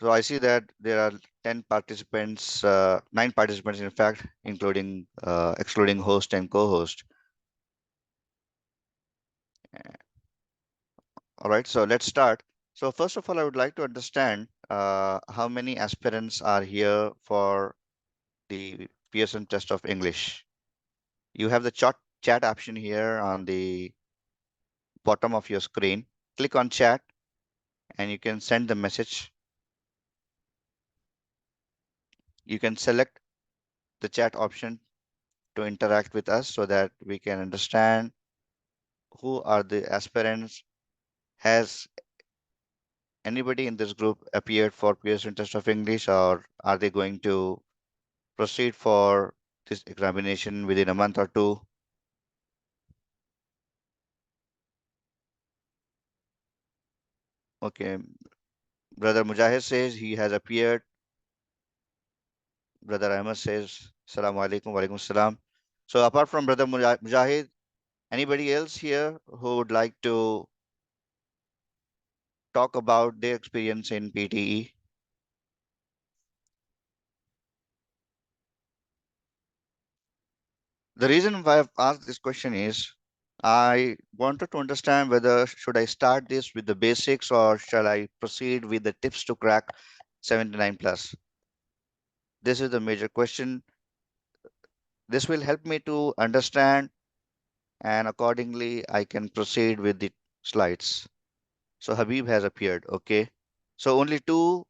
So I see that there are 10 participants, 9 participants, in fact, including excluding host and co-host. All right, so let's start. So first of all, I would like to understand how many aspirants are here for the Pearson test of English. You have the chat option here on the bottom of your screen. Click on chat and you can send the message. You can select the chat option to interact with us so that we can understand who are the aspirants. Has anybody in this group appeared for Pearson test of English, or are they going to proceed for this examination within a month or two? Okay, Brother Mujahid says he has appeared. Brother Ahmed says, Assalamu alaikum, wa alaikum salam. So apart from Brother Mujahid, anybody else here who would like to talk about their experience in PTE? The reason why I've asked this question is I wanted to understand whether should I start this with the basics or shall I proceed with the tips to crack 79 plus. This is the major question. This will help me to understand, and accordingly I can proceed with the slides. So Habib has appeared. Okay. So only two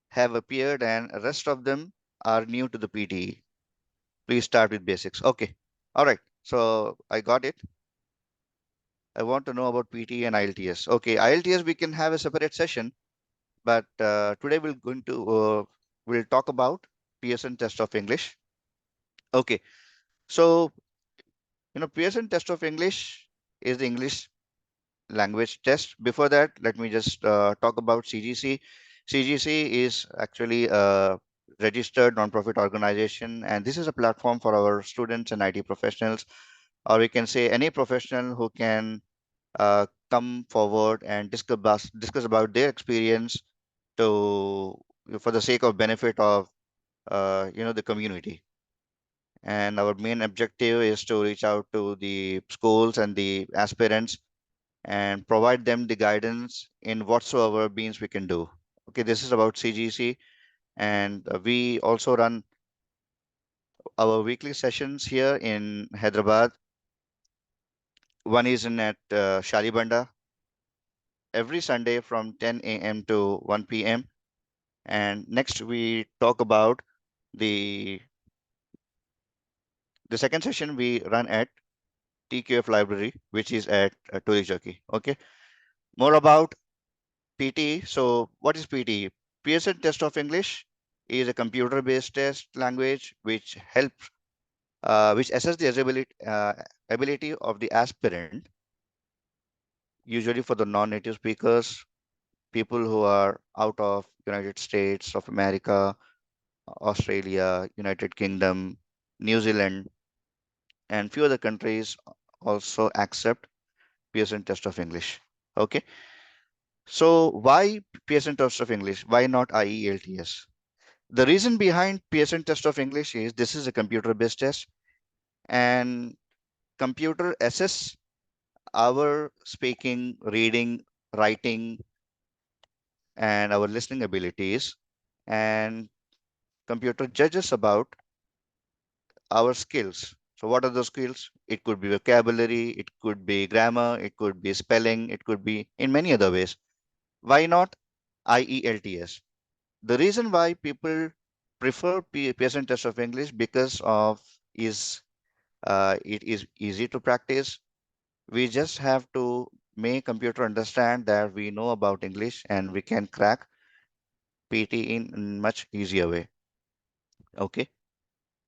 have appeared and rest of them are new to the PTE. Please start with basics. Okay. All right. So I got it. I want to know about PT and IELTS. Okay, IELTS we can have a separate session, but today we'll talk about Pearson test of English. Okay, so Pearson test of English is the English language test. Before that, let me just talk about CGC. CGC is actually a registered non-profit organization, and this is a platform for our students and IT professionals, or we can say any professional who can come forward and discuss about their experience to for the sake of benefit of the community. And our main objective is to reach out to the schools and the aspirants and provide them the guidance in whatsoever means we can do. Okay, this is about CGC, and we also run our weekly sessions here in Hyderabad. One is in at Shalibanda every Sunday from 10 a.m. to 1 p.m. And next we talk about the the second session we run at TQF Library, which is at Turikjoki. Okay. More about PTE. So what is PTE? Pearson Test of English is a computer-based test language which assess the ability of the aspirant, usually for the non-native speakers, people who are out of United States of America, Australia, United Kingdom, New Zealand, and few other countries also accept Pearson Test of English. Okay, so why Pearson Test of English? Why not IELTS? The reason behind Pearson Test of English is this is a computer-based test, and computer assess our speaking, reading, writing, and our listening abilities, and computer judges about our skills. So what are those skills? It could be vocabulary, it could be grammar, it could be spelling, it could be in many other ways. Why not IELTS? The reason why people prefer Pearson test of English because of is it is easy to practice. We just have to make computer understand that we know about English and we can crack PT in much easier way. Okay.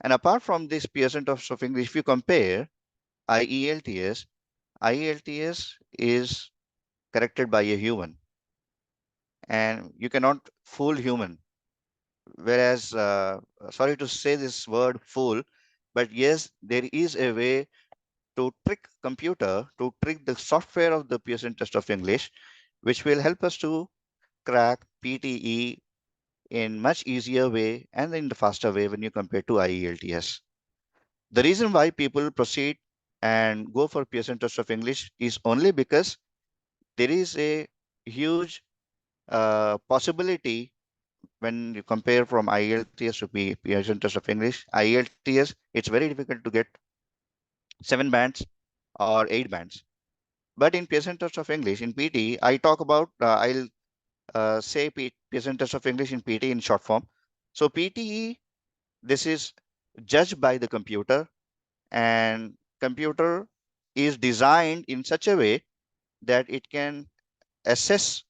And apart from this Pearson test of English, if you compare IELTS, IELTS is corrected by a human, and you cannot fool human. Whereas, sorry to say this word fool, but yes, there is a way to trick computer, to trick the software of the Pearson test of English, which will help us to crack PTE in much easier way and in the faster way when you compare to IELTS. The reason why people proceed and go for Pearson Test of English is only because there is a huge possibility when you compare from IELTS to Pearson Test of English. IELTS, it's very difficult to get 7 bands or 8 bands. But in Pearson Test of English, in PT, I talk about, I'll say Pearson Test of English in PT in short form. So PTE, this is judged by the computer, and computer is designed in such a way that it can assess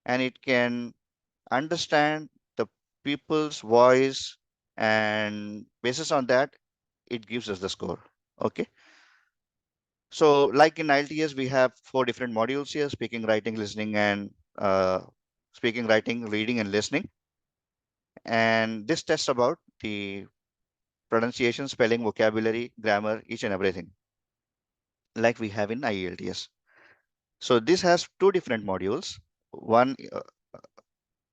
and it can understand the people's voice, and basis on that it gives us the score. Okay, so like in IELTS we have 4 different modules here: speaking, writing, listening, and uh, speaking, writing, reading, and listening. And this tests about the pronunciation, spelling, vocabulary, grammar, each and everything, like we have in IELTS. So this has 2 different modules. One,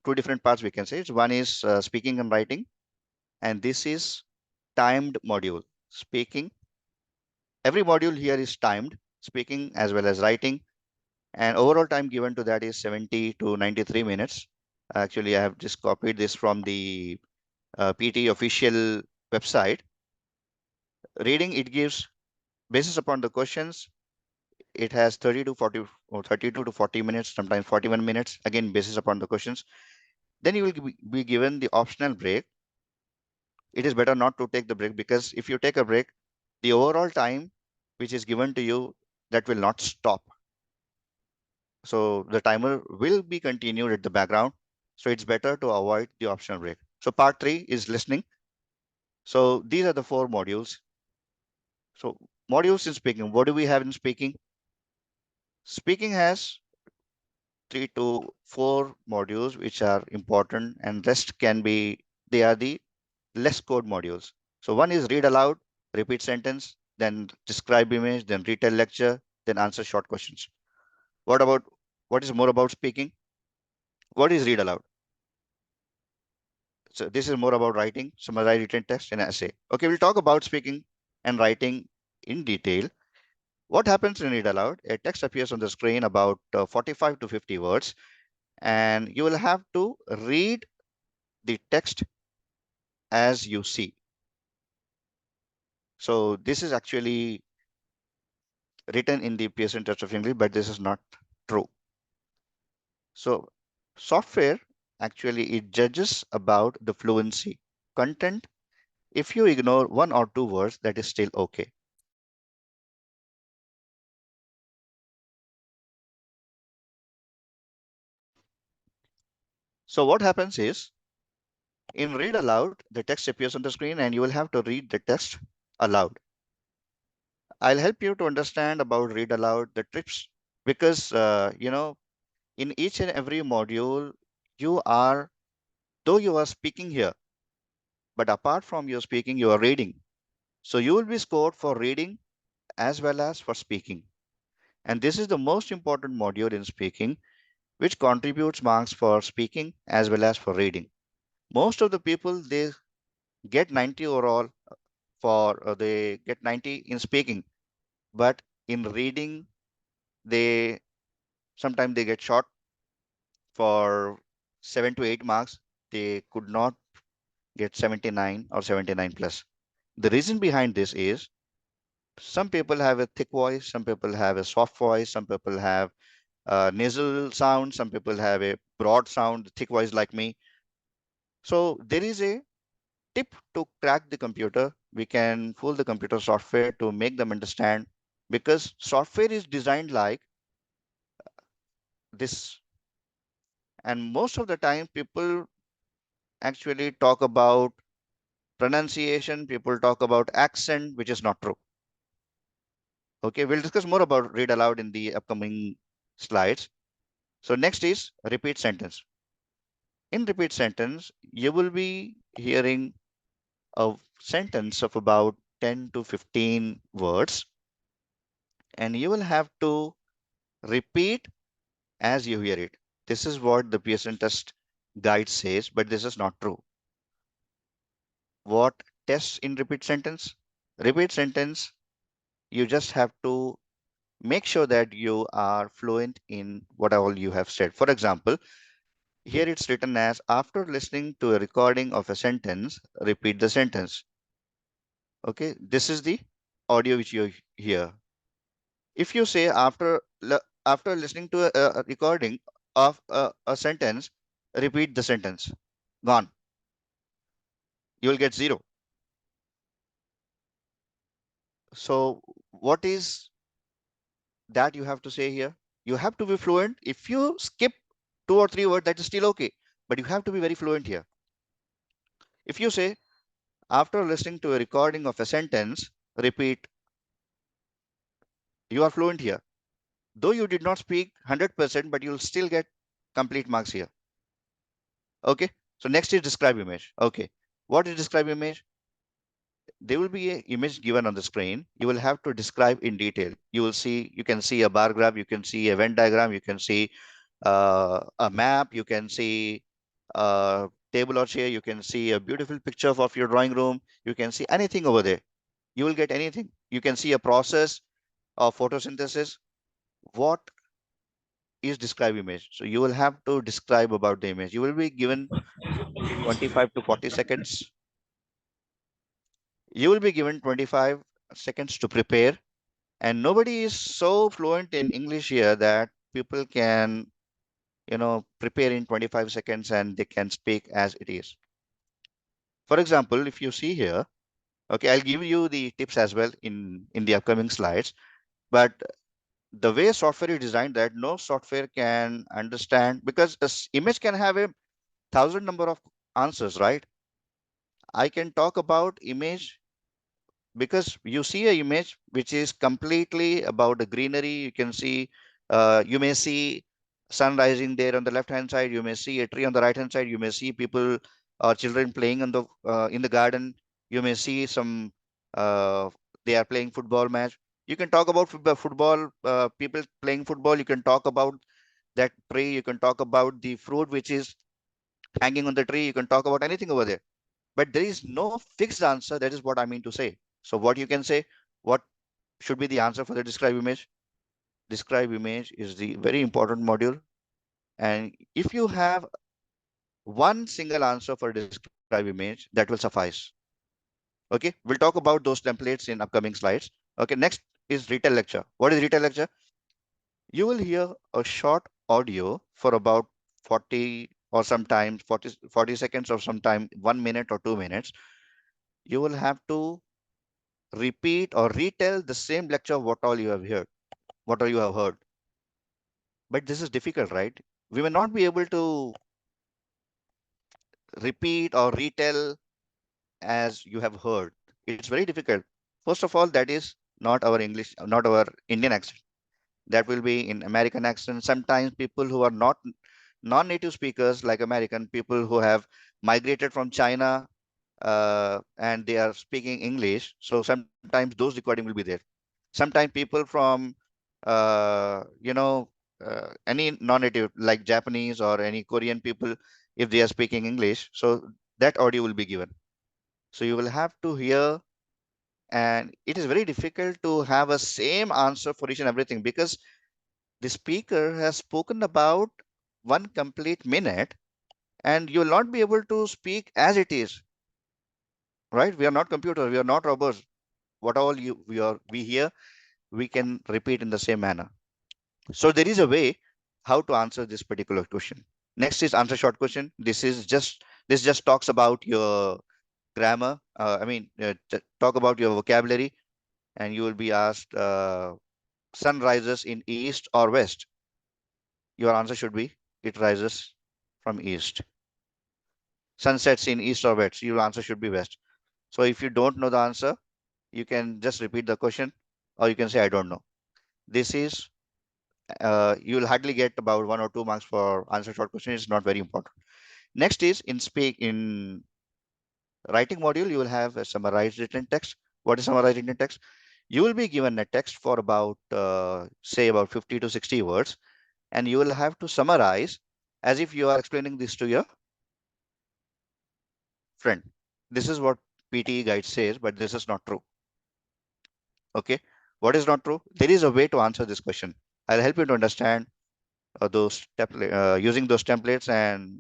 2 different parts we can say. One is speaking and writing, and this is timed module. Speaking, every module here is timed, speaking as well as writing, and overall time given to that is 70 to 93 minutes. Actually, I have just copied this from the PT official website. Reading, it gives, basis upon the questions, it has 30 to 40 or 32 to 40 minutes, sometimes 41 minutes, again, basis upon the questions. Then you will be given the optional break. It is better not to take the break, because if you take a break, the overall time which is given to you, that will not stop. So the timer will be continued at the background. So it's better to avoid the optional break. So part 3 is listening. So these are the 4 modules. So modules in speaking, what do we have in speaking? Speaking has 3 to 4 modules which are important, and rest can be, they are the less code modules. So one is read aloud, repeat sentence, then describe image, then retell lecture, then answer short questions. What about, what is more about speaking? What is read aloud? So this is more about writing, summarize written text, and essay. Okay, we'll talk about speaking and writing in detail. What happens in read aloud? A text appears on the screen about 45 to 50 words, and you will have to read the text as you see. So this is actually written in the Pearson Test of English, but this is not true. So software, actually it judges about the fluency. Content, if you ignore 1 or 2 words, that is still okay. So what happens is, in read aloud, the text appears on the screen and you will have to read the text aloud. I'll help you to understand about read aloud, the tips, because in each and every module, you are, though you are speaking here, but apart from your speaking, you are reading. So you will be scored for reading as well as for speaking. And this is the most important module in speaking, which contributes marks for speaking as well as for reading. Most of the people, they get 90 overall for, they get 90 in speaking, but in reading, they sometimes they get short for 7 to 8 marks. They could not get 79 or 79 plus. The reason behind this is, some people have a thick voice, some people have a soft voice, some people have nasal sound, some people have a broad sound, thick voice like me. So there is a tip to crack the computer. We can fool the computer software to make them understand, because software is designed like this. And most of the time, people actually talk about pronunciation, people talk about accent, which is not true. Okay, we'll discuss more about read aloud in the upcoming slides. So next is repeat sentence. In repeat sentence, you will be hearing a sentence of about 10 to 15 words, and you will have to repeat as you hear it. This is what the Pearson test guide says, but this is not true. What tests in repeat sentence? Repeat sentence, you just have to make sure that you are fluent in what all you have said. For example, here it's written as after listening to a recording of a sentence, repeat the sentence. Okay, this is the audio which you hear. If you say after listening to a recording of a sentence, repeat the sentence. Gone. You will get zero. So what is that you have to say here? You have to be fluent. If you skip 2 or 3 words, that is still okay. But you have to be very fluent here. If you say after listening to a recording of a sentence, repeat, you are fluent here. Though you did not speak 100%, but you'll still get complete marks here. Okay. So next is describe image. Okay. What is describe image? There will be an image given on the screen. You will have to describe in detail. You can see a bar graph, you can see a Venn diagram, you can see a map, you can see a table or chair, you can see a beautiful picture of your drawing room, you can see anything over there. You will get anything. You can see a process of photosynthesis. What is describe image? So you will have to describe about the image. You will be given 25 to 40 seconds. You will be given 25 seconds to prepare. And nobody is so fluent in English here that people can, prepare in 25 seconds and they can speak as it is. For example, if you see here, okay, I'll give you the tips as well in the upcoming slides. But the way software is designed, that no software can understand, because this image can have a thousand number of answers, right? I can talk about image because you see a image which is completely about the greenery. You can see, you may see sun rising there on the left hand side. You may see a tree on the right hand side. You may see people or children playing on the in the garden. You may see some they are playing football match. You can talk about football, people playing football. You can talk about that tree. You can talk about the fruit which is hanging on the tree. You can talk about anything over there, but there is no fixed answer. That is what I mean to say. So what you can say, what should be the answer for the describe image? Describe image is the very important module. And if you have one single answer for describe image, that will suffice. Okay, we'll talk about those templates in upcoming slides. Okay, next is retail lecture. What is retail lecture? You will hear a short audio for about 40 or sometimes 40 seconds or sometime 1 minute or 2 minutes. You will have to repeat or retell the same lecture what all you have heard, what all you have heard. But this is difficult, right? We may not be able to repeat or retell as you have heard. It's very difficult. First of all, that is not our English, not our Indian accent. That will be in American accent. Sometimes people who are not non-native speakers, like American people who have migrated from China, and they are speaking English. So sometimes those recording will be there. Sometimes people from, you know, any non-native like Japanese or any Korean people, if they are speaking English, so that audio will be given. So you will have to hear, and it is very difficult to have a same answer for each and everything because the speaker has spoken about one complete minute, and you will not be able to speak as it is, right? We are not computers, we are not robots. What all we hear, we can repeat in the same manner. So there is a way how to answer this particular question. Next is answer short question. This just talks about your grammar. Talk about your vocabulary, and you will be asked, sun rises in east or west. Your answer should be it rises from east. Sun sets in east or west. Your answer should be west. So if you don't know the answer, you can just repeat the question, or you can say I don't know. This is you will hardly get about 1 or 2 marks for answer short question. It's not very important. Next is in writing module, you will have a summarized written text. What is summarized written text? You will be given a text for about say about 50 to 60 words, and you will have to summarize as if you are explaining this to your Friend, this is what PTE guide says, but this is not true. Okay. What is not true? There is a way to answer this question. I'll help you to understand using those templates, and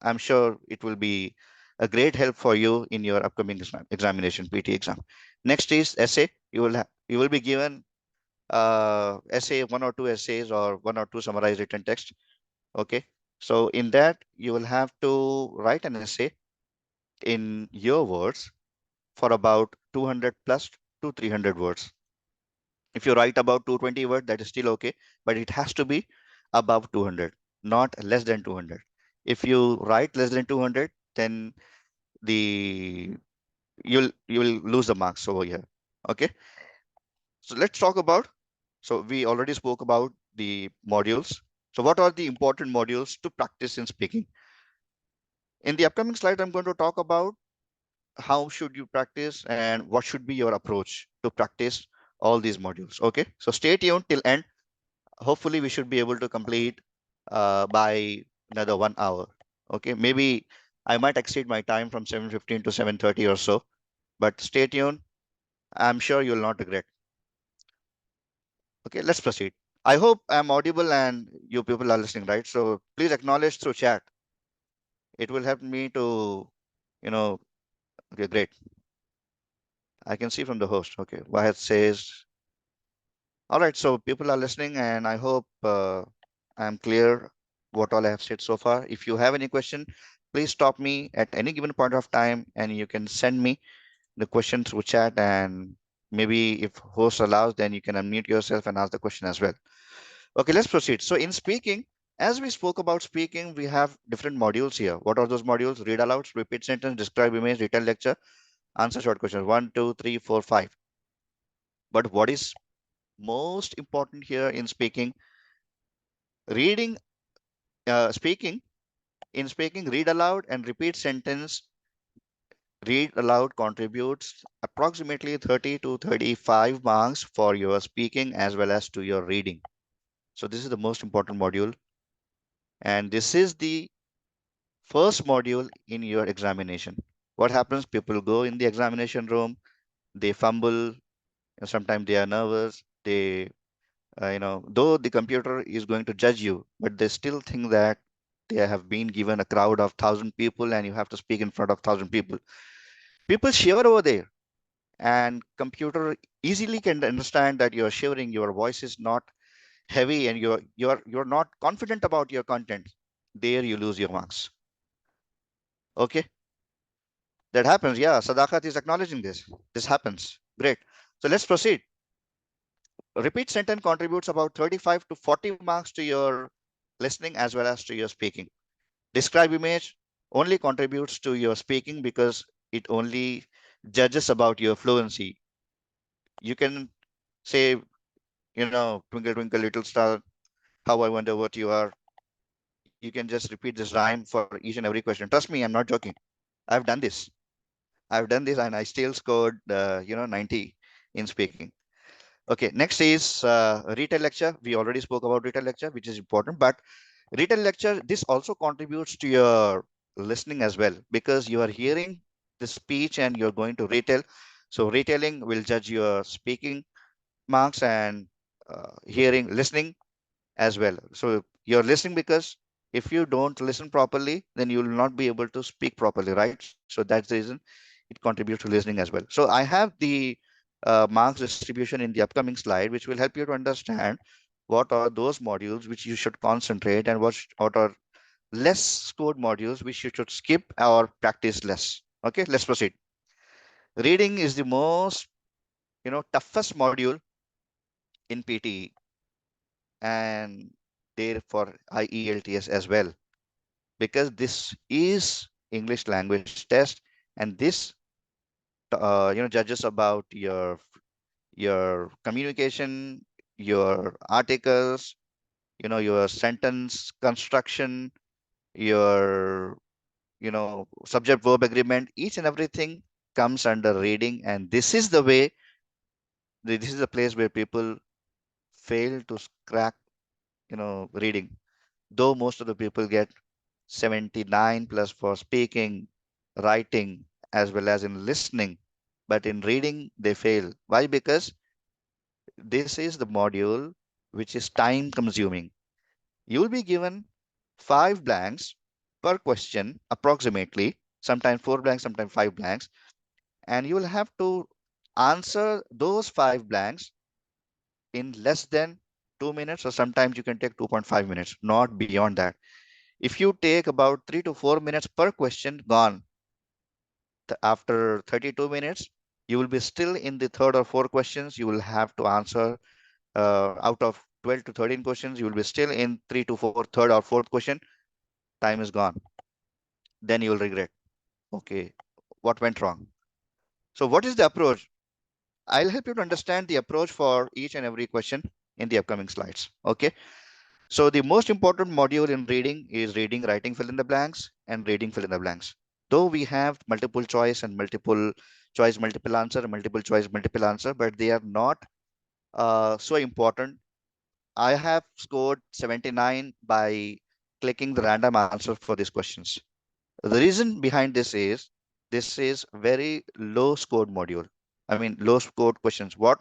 I'm sure it will be a great help for you in your upcoming examination, PT exam. Next is essay. You will be given essay, one or two essays or one or two summarized written text. Okay. So in that, you will have to write an essay in your words for about 200 plus to 300 words. If you write about 220 words, that is still okay, but it has to be above 200, not less than 200. If you write less than 200, then the you'll lose the marks over here. Okay. So let's talk about. So we already spoke about the modules. So what are the important modules to practice in speaking? In the upcoming slide, I'm going to talk about how should you practice and what should be your approach to practice all these modules. Okay. So stay tuned till end. Hopefully we should be able to complete by another 1 hour. Okay, maybe I might exceed my time from 7:15 to 7:30 or so, but stay tuned. I'm sure you'll not regret. Okay, let's proceed. I hope I'm audible and you people are listening, right? So please acknowledge through chat. It will help me to, you know, okay, great. I can see from the host. Okay, Wahid says, all right, so people are listening, and I hope I'm clear what all I have said so far. If you have any question, please stop me at any given point of time, and you can send me the question through chat. And maybe if host allows, then you can unmute yourself and ask the question as well. Okay, let's proceed. So in speaking, as we spoke about speaking, we have different modules here. What are those modules? Read aloud, repeat sentence, describe image, retell lecture, answer short questions. 1, 2, 3, 4, 5. But what is most important here in speaking? Reading, speaking, in speaking, read aloud and repeat sentence. Read aloud contributes approximately 30 to 35 marks for your speaking as well as to your reading. So this is the most important module. And this is the first module in your examination. What happens? People go in the examination room, they fumble, sometimes they are nervous, though the computer is going to judge you, but they still think that they have been given a crowd of 1,000 people and you have to speak in front of 1,000 people. People shiver over there, and computer easily can understand that you're shivering, your voice is not heavy, and you're not confident about your content. There you lose your marks. Okay, that happens. Yeah, Sadakat is acknowledging this. This happens. Great. So let's proceed. Repeat sentence contributes about 35 to 40 marks to your listening as well as to your speaking. Describe image only contributes to your speaking because it only judges about your fluency. You can say, twinkle, twinkle, little star, how I wonder what you are. You can just repeat this rhyme for each and every question. Trust me, I'm not joking. I've done this. I've done this and I still scored, 90 in speaking. Okay, next is retail lecture. We already spoke about retail lecture, which is important, but retail lecture, this also contributes to your listening as well because you are hearing the speech and you're going to retell. So retailing will judge your speaking marks and listening as well. So you're listening because if you don't listen properly, then you will not be able to speak properly, right? So that's the reason it contributes to listening as well. So I have the marks distribution in the upcoming slide, which will help you to understand what are those modules which you should concentrate and what are less scored modules which you should skip or practice less. Okay, let's proceed. Reading is the most, toughest module in PTE and therefore IELTS as well, because this is English language test, and this judges about your communication, your articles, your sentence construction, your subject verb agreement. Each and everything comes under reading, and this is the way. This is the place where people fail to crack, reading. Though most of the people get 79 plus for speaking, writing, as well as in listening. But in reading, they fail. Why? Because this is the module which is time consuming. You will be given 5 blanks per question, approximately, sometimes 4 blanks, sometimes 5 blanks, and you will have to answer those 5 blanks in less than 2 minutes, or sometimes you can take 2.5 minutes, not beyond that. If you take about 3 to 4 minutes per question, gone. After 32 minutes, you will be still in the third or fourth questions. You will have to answer out of 12 to 13 questions. You will be still in 3 to 4, third or fourth question. Time is gone. Then you will regret. Okay, what went wrong? So what is the approach? I'll help you to understand the approach for each and every question in the upcoming slides. Okay. So the most important module in reading is reading, writing, fill in the blanks, and reading, fill in the blanks. Though we have multiple choice and multiple choice, multiple answer, multiple choice, multiple answer, but they are not so important. I have scored 79 by clicking the random answer for these questions. The reason behind this is very low scored module. I mean, low scored questions. What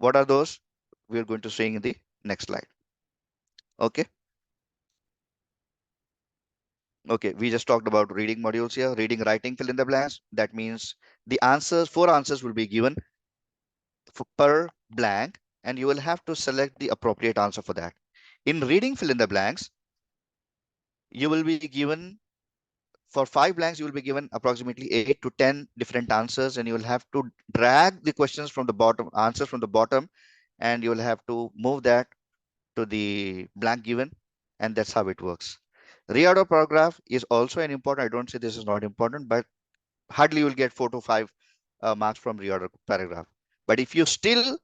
are those? We're going to see in the next slide. Okay. Okay, we just talked about reading modules here. Reading, writing, fill in the blanks. That means the answers, 4 answers will be given per blank, and you will have to select the appropriate answer for that. In reading, fill in the blanks, you will be given for 5 blanks, you will be given approximately 8 to 10 different answers, and you will have to drag the questions from the bottom, answers from the bottom, and you will have to move that to the blank given, and that's how it works. Reorder paragraph is also an important. I don't say this is not important, but hardly you will get 4 to 5 marks from reorder paragraph. But if you still,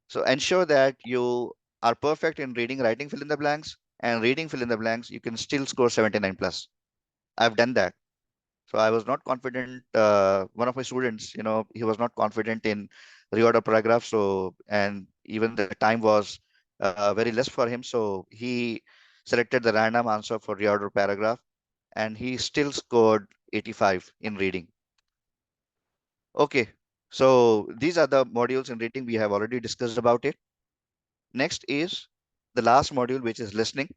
so ensure that you are perfect in reading, writing, fill in the blanks, and reading, fill in the blanks, you can still score 79 plus. I've done that. So I was not confident. One of my students, he was not confident in reorder paragraph. So, and even the time was very less for him. So he selected the random answer for reorder paragraph, and he still scored 85 in reading. Okay, so these are the modules in reading. We have already discussed about it. Next is the last module, which is listening.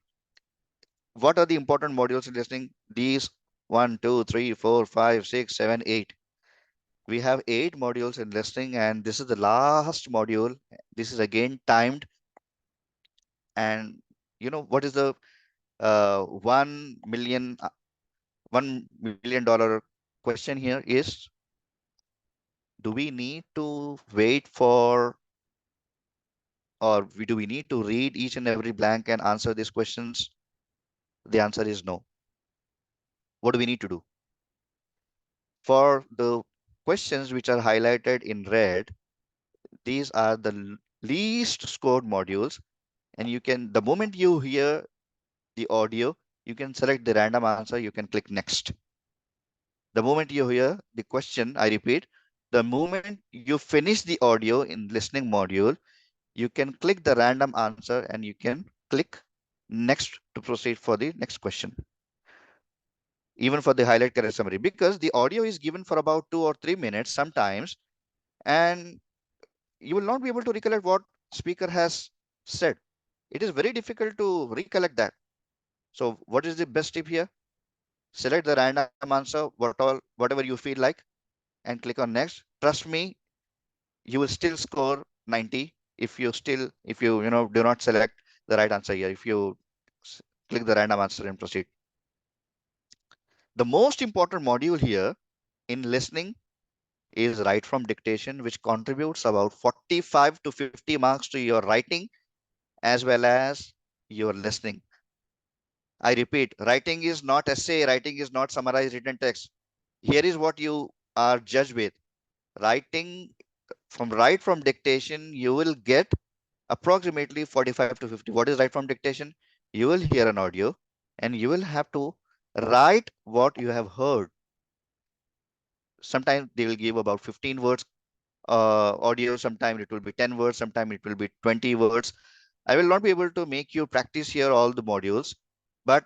What are the important modules in listening? These 1, 2, 3, 4, 5, 6, 7, 8. We have 8 modules in listening, and this is the last module. This is again timed. And what is the 1 million question here is, do we need to wait for, or do we need to read each and every blank and answer these questions? The answer is no. What do we need to do? For the questions which are highlighted in red, these are the least scored modules. And the moment you hear the audio, you can select the random answer, you can click next. The moment you hear the question, I repeat, the moment you finish the audio in listening module, you can click the random answer and you can click next to proceed for the next question. Even for the highlight career summary, because the audio is given for about 2 or 3 minutes sometimes, and you will not be able to recollect what speaker has said. It is very difficult to recollect that. So what is the best tip here? Select the random answer, whatever you feel like, and click on next. Trust me, you will still score 90 if you do not select the right answer here. If you click the random answer and proceed. The most important module here in listening is write from dictation, which contributes about 45 to 50 marks to your writing as well as your listening. I repeat, writing is not essay, writing is not summarized written text. Here is what you are judged with. Writing from dictation, you will get approximately 45 to 50. What is write from dictation? You will hear an audio and you will have to write what you have heard. Sometimes they will give about 15 words audio, sometimes it will be 10 words, sometimes it will be 20 words. I will not be able to make you practice here all the modules, but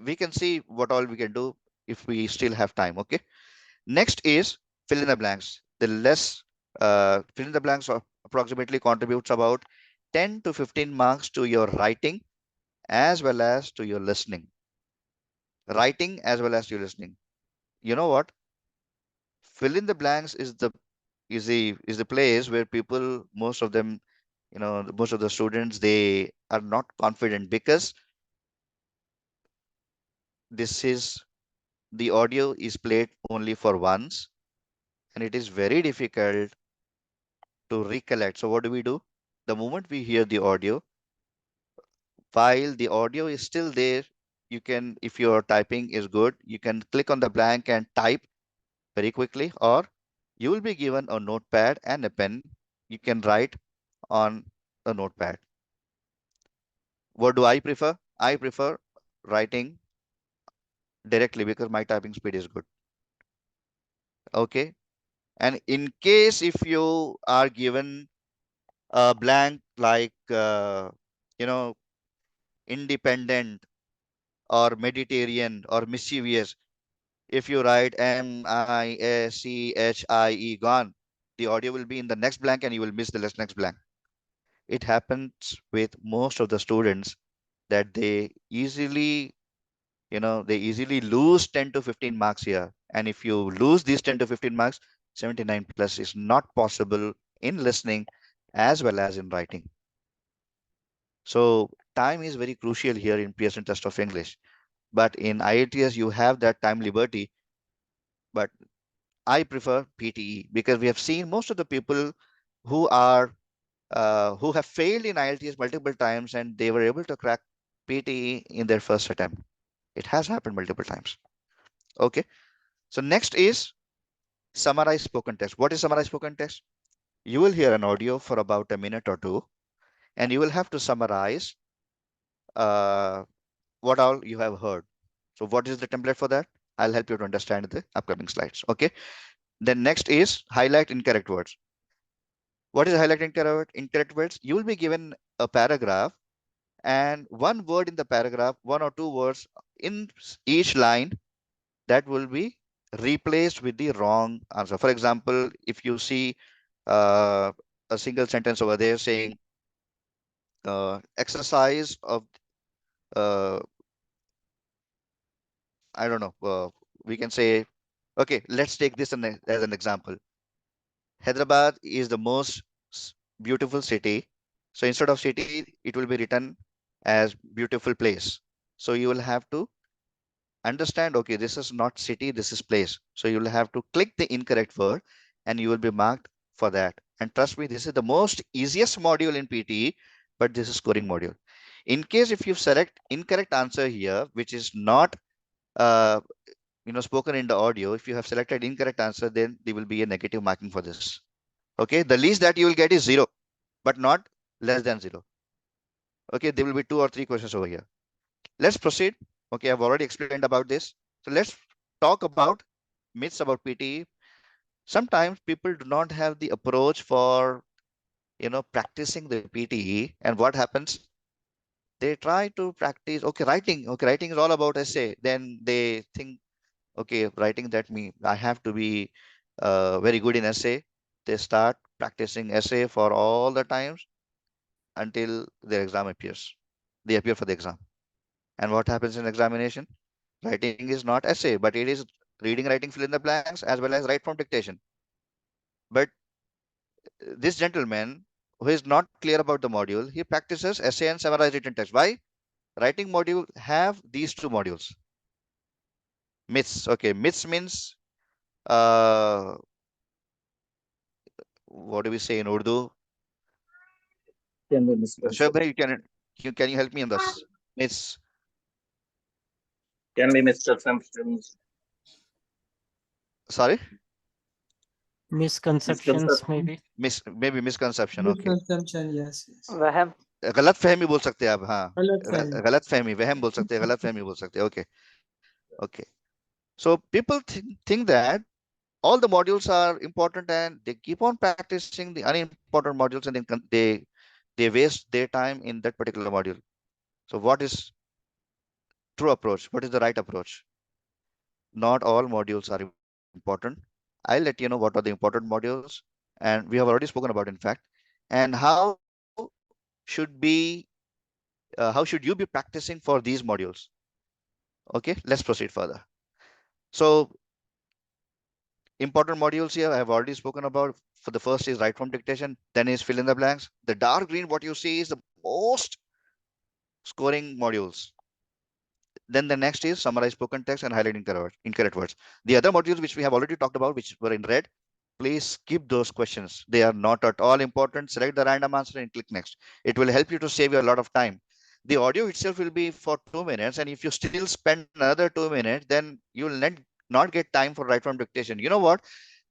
we can see what all we can do. if we still have time. Okay. Next is fill in the blanks. The less fill in the blanks approximately contributes about 10 to 15 marks to your writing as well as to your listening. Writing as well as to your listening. You know what? Fill in the blanks is the place where people, most of them, most of the students, they are not confident because this is the audio is played only for once and it is very difficult to recollect. So what do we do? The moment we hear the audio, while the audio is still there, you can, if your typing is good, you can click on the blank and type very quickly, or you will be given a notepad and a pen. You can write on a notepad. What do I prefer? I prefer writing directly because my typing speed is good. Okay. And in case if you are given a blank like, independent or Mediterranean or mischievous, if you write Mischie gone, the audio will be in the next blank and you will miss the next blank. It happens with most of the students that they easily lose 10 to 15 marks here. And if you lose these 10 to 15 marks, 79 plus is not possible in listening as well as in writing. So time is very crucial here in Pearson test of English. But in IELTS, you have that time liberty. But I prefer PTE because we have seen most of the people who are who have failed in IELTS multiple times and they were able to crack PTE in their first attempt. It has happened multiple times. Okay. So next is summarize spoken text. What is summarize spoken text? You will hear an audio for about a minute or two, and you will have to summarize uh, what all you have heard. So what is the template for that? I'll help you to understand in the upcoming slides. Okay. Then next is highlight incorrect words. What is highlighting incorrect words? You will be given a paragraph and one word in the paragraph, one or two words in each line that will be replaced with the wrong answer. For example, if you see uh, a single sentence over there saying exercise of, uh, I don't know, we can say, okay, let's take this as an example. Hyderabad is the most beautiful city. So instead of city, it will be written as beautiful place. So you will have to understand, okay, this is not city, this is place. So you will have to click the incorrect word and you will be marked for that. And trust me, this is the most easiest module in PTE, but this is scoring module. In case if you select incorrect answer here, which is not uh, spoken in the audio, if you have selected incorrect answer, then there will be a negative marking for this. Okay, the least that you will get is 0, but not less than 0. Okay, there will be 2 or 3 questions over here. Let's proceed. Okay, I've already explained about this. So let's talk about myths about PTE. Sometimes people do not have the approach for practicing the PTE, and what happens? They try to practice. Okay, writing. Okay, writing is all about essay. Then they think, okay, writing that me I have to be very good in essay. They start practicing essay for all the times until their exam appears. They appear for the exam. And what happens in examination? Writing is not essay, but it is reading, writing, fill in the blanks, as well as write from dictation. But this gentleman who is not clear about the module, he practices essay and summarize written text. Why? Writing module have these 2 modules. Myths. Okay, myths means uh, what do we say in Urdu? Can be Shoaib bhai, misconception. can you help me on this? Myths. Can be misconceptions. Sorry, Misconceptions, Misconception. maybe. maybe misconception. Okay. Misconception, yes, yes. वहम. गलत फहमी बोल सकते हैं आप. हाँ, गलतफहमी. गलत फहमी, वहम बोल सकते हैं, गलत फहमी बोल सकते हैं. Okay. Okay. So people think that all the modules are important and they keep on practicing the unimportant modules and then they waste their time in that particular module. So what is true approach? What is the right approach? not all modules are important. I'll let you know what are the important modules, and we have already spoken about, in fact, and should be how should you be practicing for these modules. Okay, let's proceed further. So important modules here I have already spoken about. For the first is write from dictation, then is fill in the blanks. The dark green, what you see, is the most scoring modules. Then the next is summarize spoken text and highlighting incorrect words. The other modules which we have already talked about, which were in red, please skip those questions. They are not at all important. Select the random answer and click next. It will help you to save you a lot of time. The audio itself will be for 2 minutes, and if you still spend another 2 minutes, then you will not get time for write from dictation. You know what?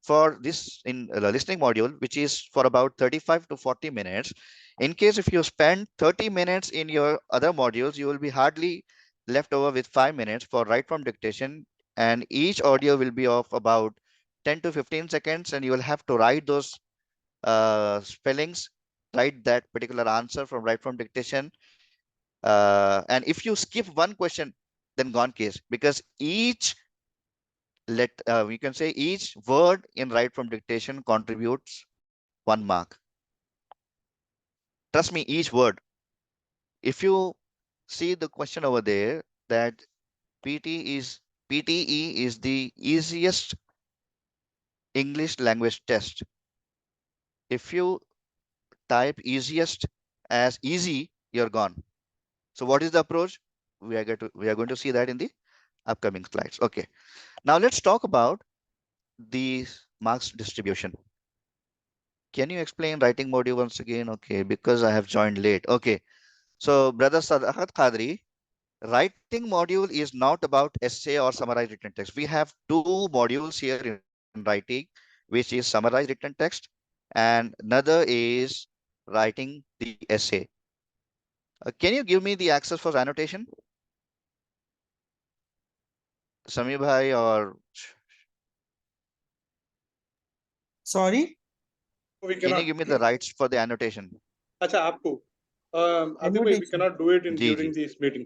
For this in the listening module, which is for about 35 to 40 minutes, in case if you spend 30 minutes in your other modules, you will be hardly left over with 5 minutes for write from dictation, and each audio will be of about 10 to 15 seconds, and you will have to write those spellings, write that particular answer from write from dictation. And if you skip one question, then gone case, because each we can say each word in write from dictation contributes 1 mark. Trust me, each word. If you see the question over there, that PT is PTE is the easiest English language test. If you type easiest as easy, you're gone. So what is the approach? We are going to see that in the upcoming slides. Okay. Now let's talk about the marks distribution. Can you explain writing module once again? Okay, because I have joined late. Okay. So brother Sadakat Qadri, writing module is not about essay or summarized written text. We have two modules here in writing, which is summarized written text, and another is writing the essay. Can you give me the access for annotation, Sami bhai, or Sorry, We can you cannot. give me the rights for the annotation? Acha, आपको Atik bhai, we annotation. cannot do it in Ji, during ji. this meeting.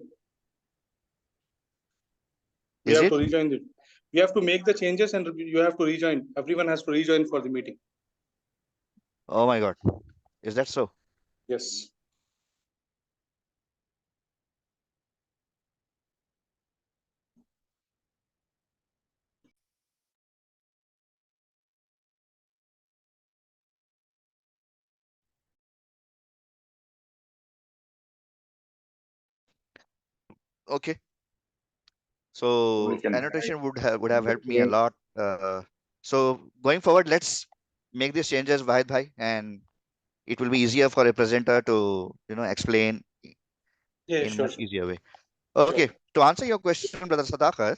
We Is have it? to rejoin it. We have to make the changes and you have to rejoin. Everyone has to rejoin for the meeting. Oh my God. Is that so? Yes. Okay. We So can try. annotation would have helped me a lot. So going forward, let's make these changes, Vahid bhai, and it will be easier for a presenter to explain Yeah, in sure, much sure. easier way. Sure. Okay. To answer your question, brother Sadakar,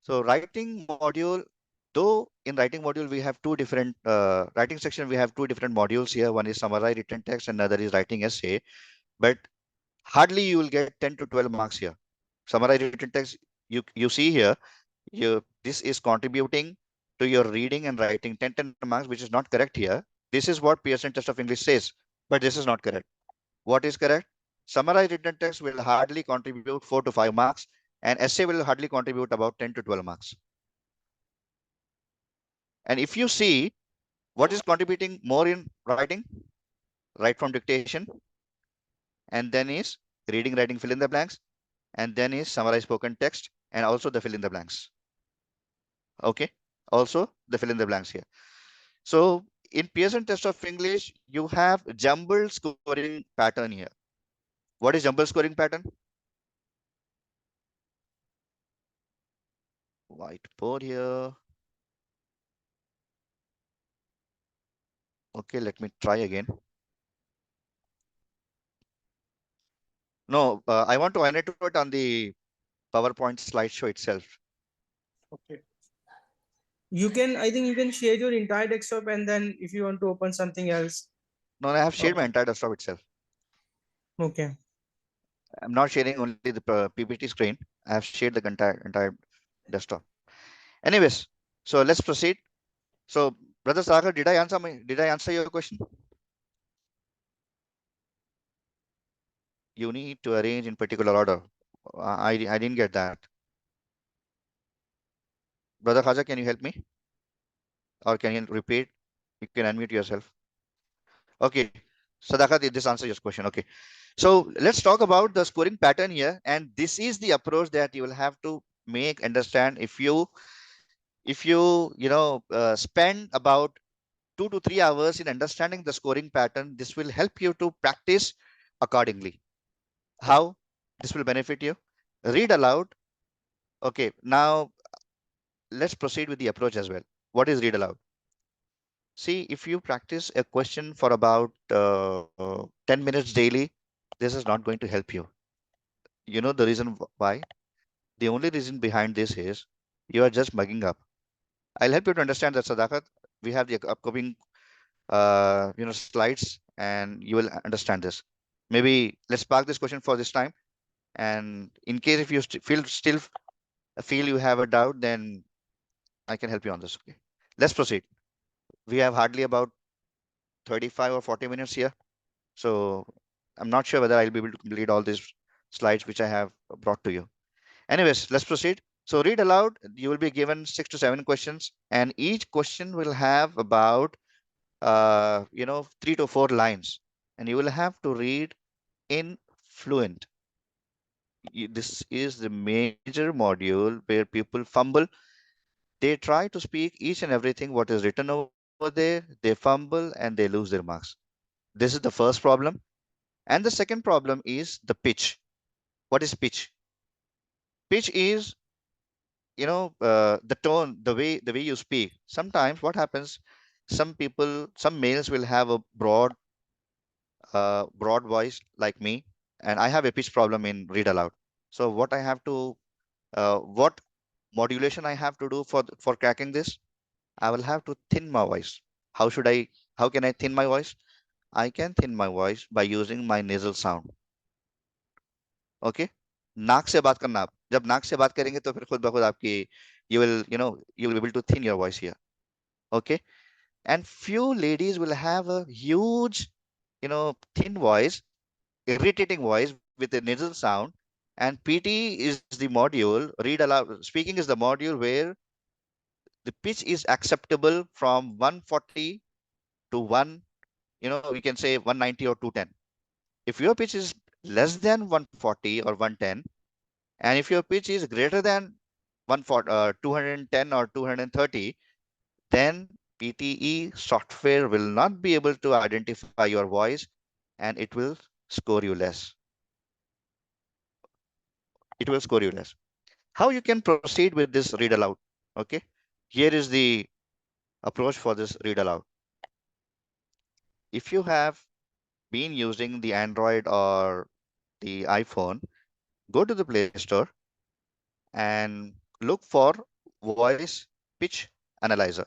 so writing module, though in writing module we have two different writing section, we have two different modules here. One is summarize written text, and another is writing essay. But hardly you will get 10 to 12 marks here. Summarize written text, you see here, this is contributing to your reading and writing 10 marks, which is not correct here. This is what Pearson test of English says, but this is not correct. What is correct? Summarize written text will hardly contribute 4 to 5 marks, and essay will hardly contribute about 10 to 12 marks. And if you see what is contributing more in writing, write from dictation, and then is reading, writing, fill in the blanks, and then is summarize spoken text, and also the fill in the blanks. Okay, also the fill in the blanks here. So in Pearson test of English, you have jumbled scoring pattern here. What is jumbled scoring pattern? Whiteboard here. Okay, let me try again. No, I want to annotate it on the PowerPoint slideshow itself. Okay. You can, I think you can share your entire desktop and then if you want to open something else. No, I have shared my Okay. entire desktop itself. Okay. I'm not sharing only the PPT screen. I have shared the entire desktop. Anyways, so let's proceed. So, brother Sagar, did I answer your question? You need to arrange in particular order. I didn't get that. Brother Khaja, can you help me? Or can you repeat? You can unmute yourself. Okay. Sadakat, this answers your question. Okay. So let's talk about the scoring pattern here. And this is the approach that you will have to make understand if you spend about 2 to 3 hours in understanding the scoring pattern, this will help you to practice accordingly. How this will benefit you? Read aloud. Okay, now let's proceed with the approach as well. What is read aloud? See, if you practice a question for about 10 minutes daily, this is not going to help you. You know the reason why? The only reason behind this is you are just mugging up. I'll help you to understand that, Sadakat. We have the upcoming slides, and you will understand this. Maybe let's park this question for this time. And in case if you still feel you have a doubt, then I can help you on this. Okay. Let's proceed. We have hardly about 35 or 40 minutes here. So I'm not sure whether I'll be able to complete all these slides which I have brought to you. Anyways, let's proceed. So read aloud. You will be given 6 to 7 questions, and each question will have about 3 to 4 lines, and you will have to read in fluent. This is the major module where people fumble. They try to speak each and everything what is written over there. They fumble and they lose their marks. This is the first problem. And the second problem is the pitch. What is pitch? Pitch is the tone, the way you speak. Sometimes what happens, some males will have a broad voice like me, and I have a pitch problem in read aloud. So what modulation I have to do for cracking this? I will have to thin my voice. How can I thin my voice? I can thin my voice by using my nasal sound. Okay. नाक से बात करना, आप जब नाक से बात करेंगे तो फिर खुद ब खुद आपकी you will be able to thin your voice here. Okay. And few ladies will have a huge thin voice, irritating voice with a nasal sound. And PT is the module, read aloud speaking is the module where the pitch is acceptable from 140 to 1, we can say 190 or 210. If your pitch is less than 140 or 110, and if your pitch is greater than 210 or 230, then PTE software will not be able to identify your voice, and it will score you less. It will score you less. How you can proceed with this read aloud? Okay. Here is the approach for this read aloud. If you have been using the Android or the iPhone, go to the Play Store and look for voice pitch analyzer.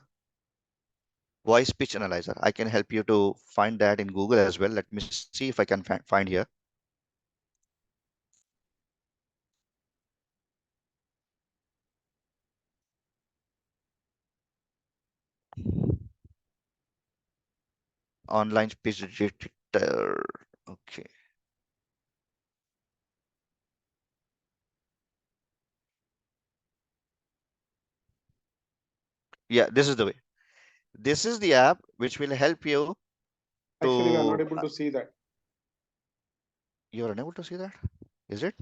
Voice pitch analyzer. I can help you to find that in Google as well. Let me see if I can find here. Online pitch detector. Okay. Yeah, this is the way. This is the app which will help you Actually, we are not to. able to see that. You're unable to see that? Is it?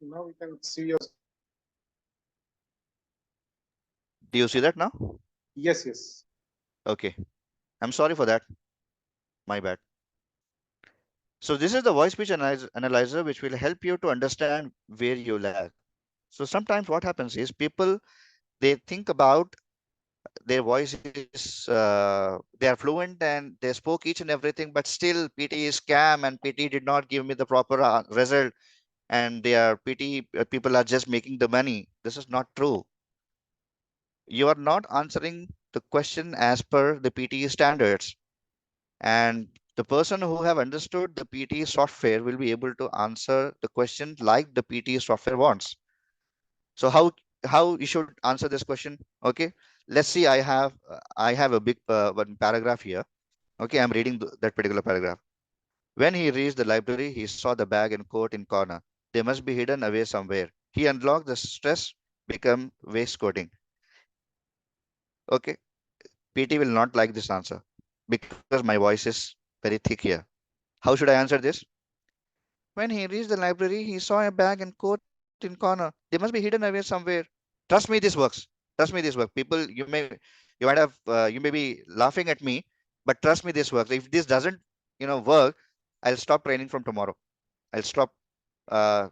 Now we can see your. Do you see that now? Yes, yes. Okay. I'm sorry for that. My bad. So this is the voice pitch analyzer which will help you to understand where you lag. So sometimes what happens is people, they think about their voice is they are fluent and they spoke each and everything, but still PT is scam and PT did not give me the proper result, and they are PT people are just making the money. This is not true. You are not answering the question as per the PT standards, and the person who have understood the PT software will be able to answer the question like the PT software wants. So how you should answer this question? Okay, let's see. I have a big one paragraph here. Okay, I'm reading that particular paragraph. When he reached the library, he saw the bag and coat in corner. They must be hidden away somewhere. He unlocked the stress, become waistcoating. Okay, PT will not like this answer because my voice is very thick here. How should I answer this? When he reached the library, he saw a bag and coat in corner. They must be hidden away somewhere. Trust me, this works. Trust me, this works. People, you might have, you may be laughing at me, but trust me, this works. If this doesn't, work, I'll stop training from tomorrow. I'll stop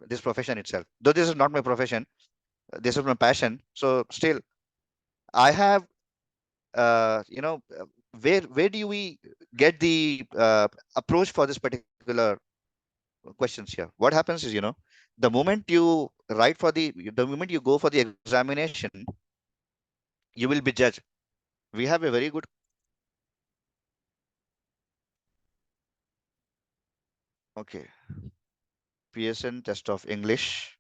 this profession itself. Though this is not my profession, this is my passion. So still, I have, where do we get the approach for this particular questions here? What happens is, the moment you write for the moment you go for the examination, you will be judged. We have a very good, okay, PSN test of English,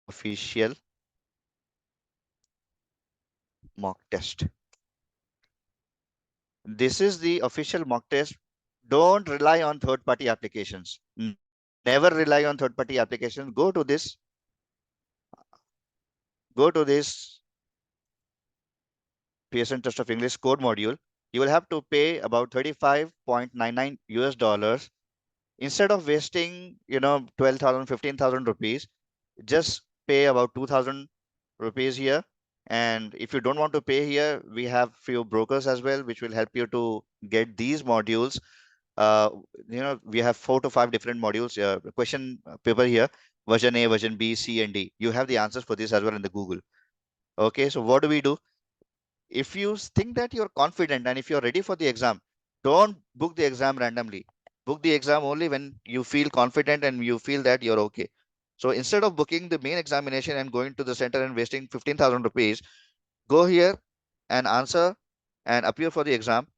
official mock test. This is the official mock test. Don't rely on third party applications. Never rely on third party applications. Go to this PSN test of English code module. You will have to pay about 35.99 US dollars. Instead of wasting, 12,000, 15,000 rupees, just pay about 2,000 rupees here. And if you don't want to pay here, we have few brokers as well, which will help you to get these modules. uh, we have 4 to 5 different modules, question paper here, version A, version B, C, and D. You have the answers for this as well in the Google. Okay, so what do we do? If you think that you're confident and if you're ready for the exam, don't book the exam randomly. Book the exam only when you feel confident and you feel that you're okay. So instead of booking the main examination and going to the center and wasting 15,000 rupees, go here and answer and appear for the exam.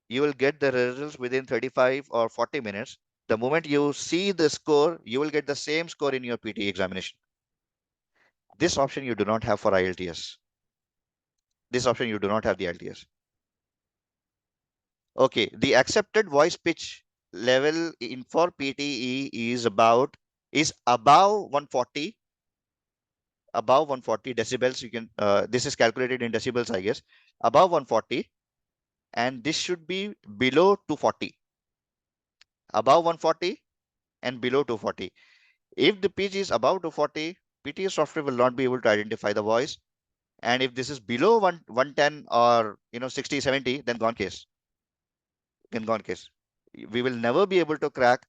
You will get the results within 35 or 40 minutes. The moment you see the score, you will get the same score in your PTE examination. This option you do not have for IELTS. This option you do not have the IELTS. Okay, the accepted voice pitch level in for PTE is above 140 decibels. You can this is calculated in decibels, I guess. Above 140, and this should be below 240. Above 140 and below 240. If the pitch is above 240, PTE software will not be able to identify the voice. And if this is below 110 or 60, 70, then gone case. We will never be able to crack,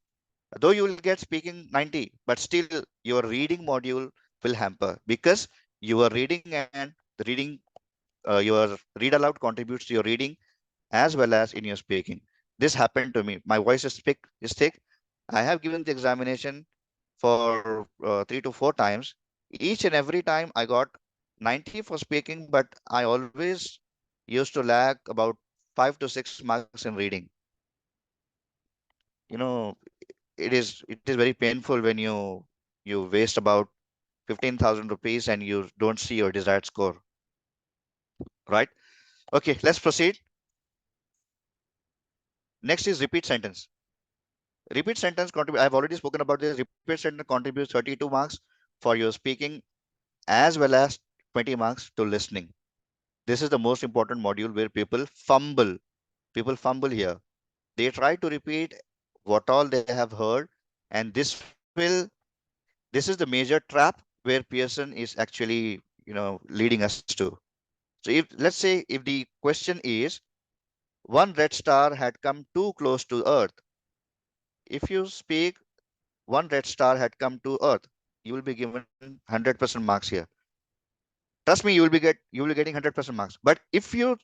though you will get speaking 90, but still your reading module will hamper because your reading and the reading, your read aloud contributes to your reading as well as in your speaking. This happened to me. My voice is thick. I have given the examination for 3 to 4 times. Each and every time I got 90 for speaking, but I always used to lag about 5 to 6 marks in reading. You know, it is very painful when you waste about 15,000 rupees and you don't see your desired score, right? Okay, let's proceed. Next is repeat sentence. Repeat sentence contribute. I've already spoken about this. Repeat sentence contributes 32 marks for your speaking as well as 20 marks to listening. This is the most important module where people fumble. People fumble here. They try to repeat what all they have heard, and this is the major trap where Pearson is actually leading us to. So if let's say if the question is one red star had come too close to Earth, if you speak one red star had come to Earth, you will be given 100% marks here. Trust me, you will be getting 100% marks. But if you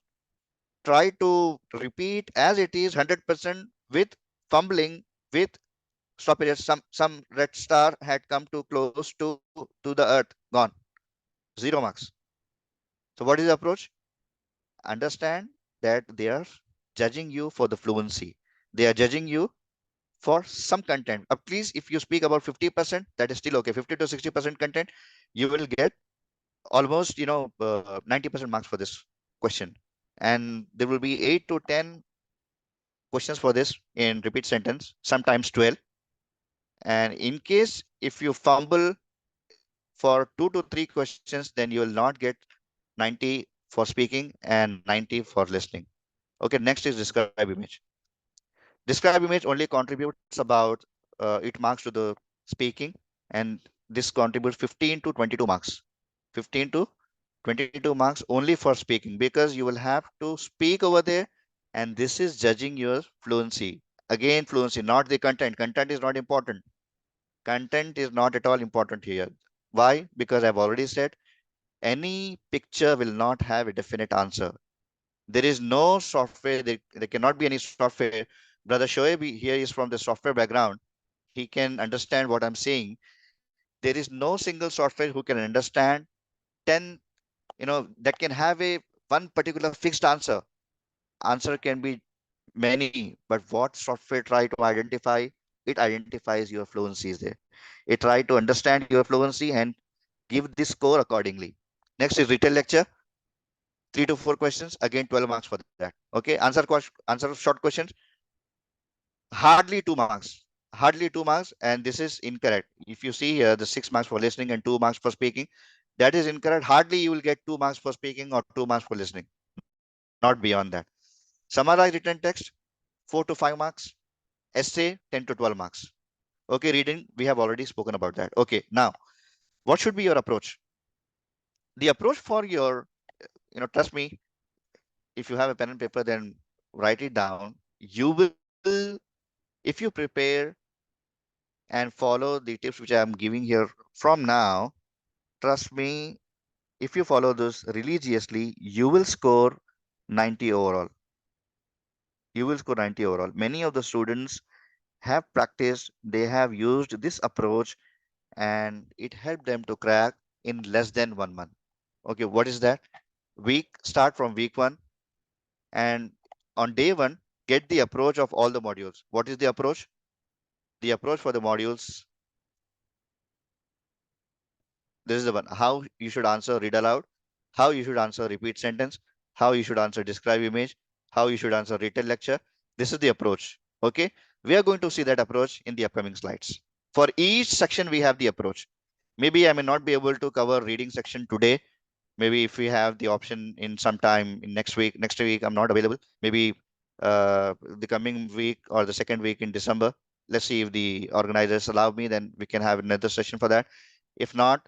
try to repeat as it is 100% with fumbling, with stoppages, some red star had come too close to the Earth, gone, 0 marks. So what is the approach? Understand that they are judging you for the fluency. They are judging you for some content. Please, if you speak about 50%, that is still okay. 50 to 60% content, you will get almost 90% marks for this question. and there will be 8 to 10 questions for this in repeat sentence, sometimes 12. And in case if you fumble for 2 to 3 questions, then you will not get 90 for speaking and 90 for listening. Okay, next is describe image. Describe image only contributes about 8 marks to the speaking, and this contributes 15 to 22 marks. 15 to 22 marks only for speaking, because you will have to speak over there, and this is judging your fluency. Again, fluency, not the content. Content is not important. Content is not at all important here. Why? Because I've already said any picture will not have a definite answer. There is no software, there cannot be any software. Brother Shoaib here is from the software background. He can understand what I'm saying. There is no single software who can understand 10, that can have a one particular fixed answer. Answer can be many, but what software try to identify? It identifies your fluencies there. It try to understand your fluency and give the score accordingly. Next is retail lecture, 3 to 4 questions, again 12 marks for that. Okay, answer short questions, hardly 2 marks. Hardly 2 marks, and this is incorrect. If you see here, the 6 marks for listening and 2 marks for speaking, that is incorrect. Hardly you will get 2 marks for speaking or 2 marks for listening, not beyond that. Summarize written text, 4 to 5 marks. Essay, 10 to 12 marks. Okay, reading, we have already spoken about that. Okay, now, what should be your approach? The approach for your, trust me, if you have a pen and paper, then write it down. You will, if you prepare and follow the tips which I am giving here from now, trust me, if you follow this religiously, you will score 90 overall. You will score 90 overall. Many of the students have practiced, they have used this approach, and it helped them to crack in less than 1 month. Okay, what is that? Start from week one, and on day one, get the approach of all the modules. What is the approach? The approach for the modules, this is the one. How you should answer read aloud, how you should answer repeat sentence, how you should answer describe image, how you should answer retail lecture. This is the approach. Okay. We are going to see that approach in the upcoming slides. For each section, we have the approach. Maybe I may not be able to cover reading section today. Maybe if we have the option in some time in next week, I'm not available. Maybe the coming week or the second week in December. Let's see if the organizers allow me, then we can have another session for that. If not,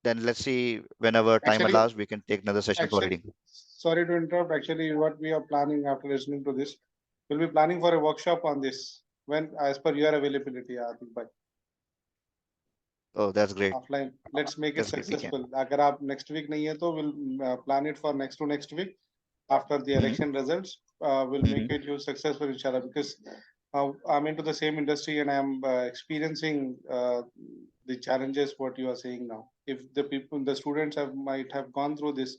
then let's see whenever time Actually, allows, we can take another session for actually, reading. sorry to interrupt. Actually, what we are planning after listening to this, we'll be planning for a workshop on this when, as per your availability, Atik bhai. Oh, that's great. Offline. Let's make it That's great. We can. successful. अगर आप next week नहीं है तो we'll plan it for next to next week after the Mhm, election results. We'll make mhm. it you successful inshallah, because I'm into the same industry and I'm experiencing the challenges what you are saying now. If the people, the students might have gone through this,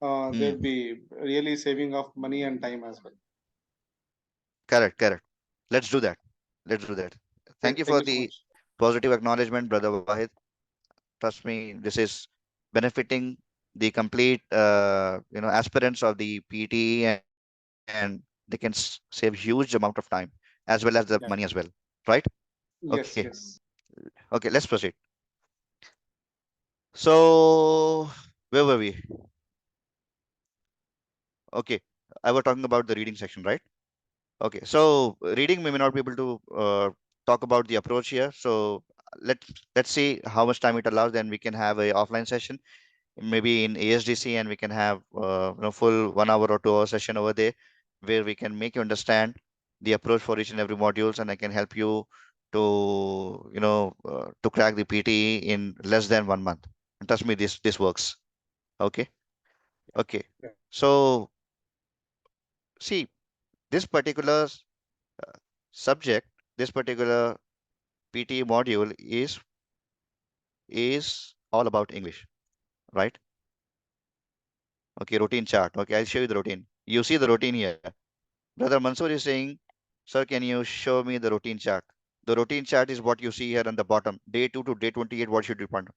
they'll Mm. be really saving of money and time as well. Correct, correct. Let's do that. Let's do that. Thank you Thank for you so the much. positive acknowledgement, Brother Wahid. Trust me, this is benefiting the complete, aspirants of the PTE, and they can save huge amount of time as well as the money as well, Yeah. right? Okay, Yes, yes. okay, let's proceed. So, where were we? Okay, I was talking about the reading section, right? Okay, so reading we may not be able to talk about the approach here. So let's see how much time it allows. Then we can have a offline session, maybe in ASDC, and we can have full 1 hour or 2 hour session over there, where we can make you understand the approach for each and every modules, and I can help you to to crack the PTE in less than 1 month. And trust me, this works. Okay, okay. Yeah. So see, this particular subject, this particular PTE module is all about English, right? Okay, routine chart. Okay, I'll show you the routine. You see the routine here. Brother Mansoor is saying, sir, can you show me the routine chart? The routine chart is what you see here on the bottom. Day 2 to day 28, what should you point?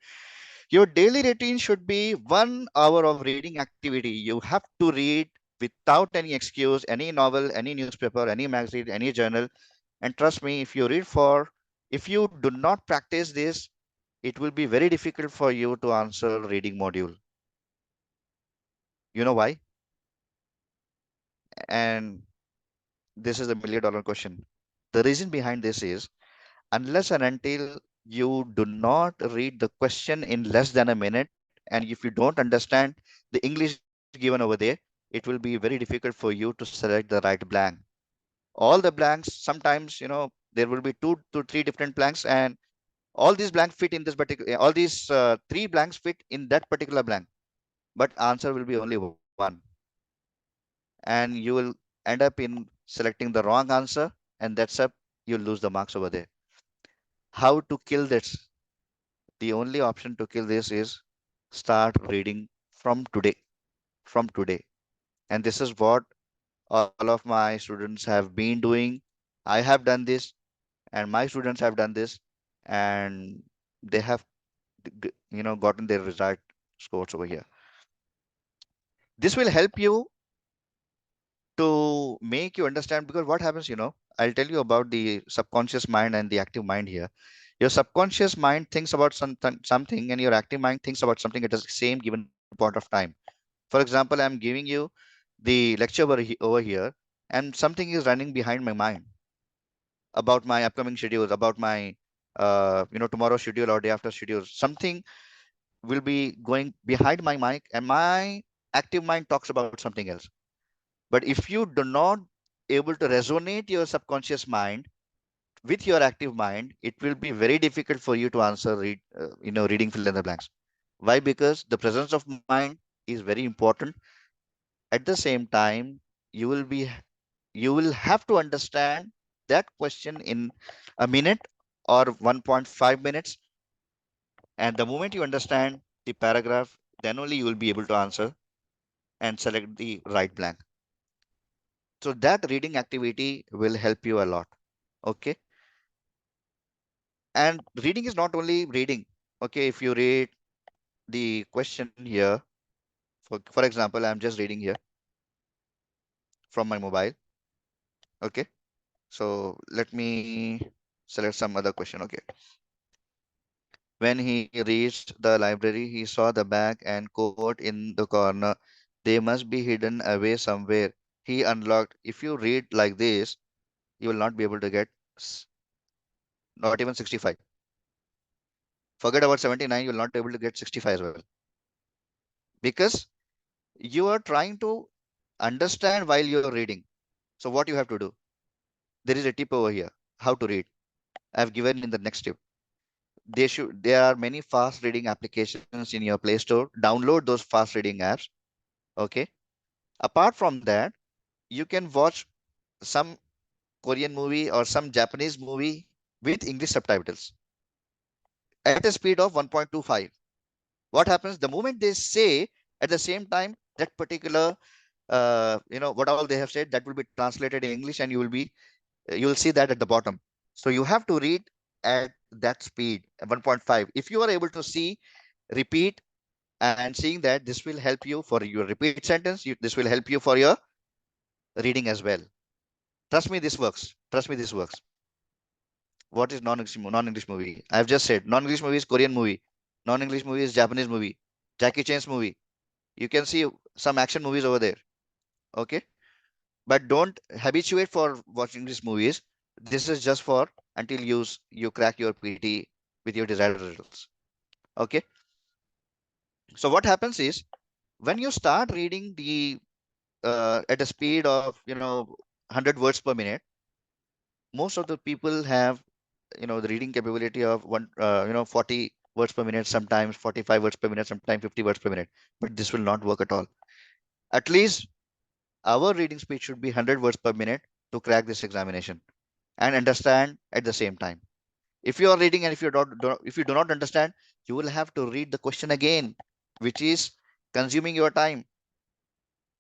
Your daily routine should be 1 hour of reading activity. You have to read without any excuse, any novel, any newspaper, any magazine, any journal. And trust me, if you do not practice this, it will be very difficult for you to answer reading module. You know why? And this is the $1 million question. The reason behind this is, unless and until you do not read the question in less than a minute, and if you don't understand the English given over there, it will be very difficult for you to select the right blank. All the blanks, sometimes, there will be 2 to 3 different blanks, and all these blanks fit in this particular, all these 3 blanks fit in that particular blank, but answer will be only one. And you will end up in selecting the wrong answer, and that's up, you'll lose the marks over there. How to kill this? The only option to kill this is start reading from today. From today. And this is what all of my students have been doing. I have done this, and my students have done this, and they have gotten their result scores over here. This will help you to make you understand, because what happens, I'll tell you about the subconscious mind and the active mind here. Your subconscious mind thinks about something, and your active mind thinks about something at the same given point of time. For example, I'm giving you the lecture over here, and something is running behind my mind about my upcoming schedules, about my tomorrow schedule or day after schedule. Something will be going behind my mic, and my active mind talks about something else. But if you do not able to resonate your subconscious mind with your active mind, it will be very difficult for you to answer reading fill in the blanks. Why? Because the presence of mind is very important. At the same time, you will be you will have to understand that question in a minute or 1.5 minutes. And the moment you understand the paragraph, then only you will be able to answer and select the right blank. So that reading activity will help you a lot. Okay. And reading is not only reading. Okay. If you read the question here, for example, I'm just reading here from my mobile. Okay. So let me select some other question. Okay. When he reached the library, he saw the bag and coat in the corner. They must be hidden away somewhere. He unlocked. If you read like this, you will not be able to get not even 65. Forget about 79, you will not be able to get 65 as well. Because you are trying to understand while you're reading. So what you have to do? There is a tip over here. How to read. I have given in the next tip. There are many fast reading applications in your Play Store. Download those fast reading apps. Okay. Apart from that, you can watch some Korean movie or some Japanese movie with English subtitles at a speed of 1.25. What happens the moment they say at the same time that particular what all they have said, that will be translated in English, and you will see that at the bottom. So you have to read at that speed, 1.5. If you are able to see, repeat, and seeing that, this will help you for your repeat sentence. This will help you for your reading as well. Trust me, this works. Trust me, this works. What is non-English movie? I have just said non-English movie is Korean movie. Non-English movie is Japanese movie. Jackie Chan's movie. You can see some action movies over there. Okay. But don't habituate for watching these movies. This is just for until you crack your PT with your desired results. Okay. So what happens is, when you start reading the at a speed of 100 words per minute, most of the people have the reading capability of 40 words per minute, sometimes 45 words per minute, sometimes 50 words per minute. But this will not work at all. At least our reading speed should be 100 words per minute to crack this examination and understand at the same time. If you are reading and if you do not understand, you will have to read the question again, which is consuming your time.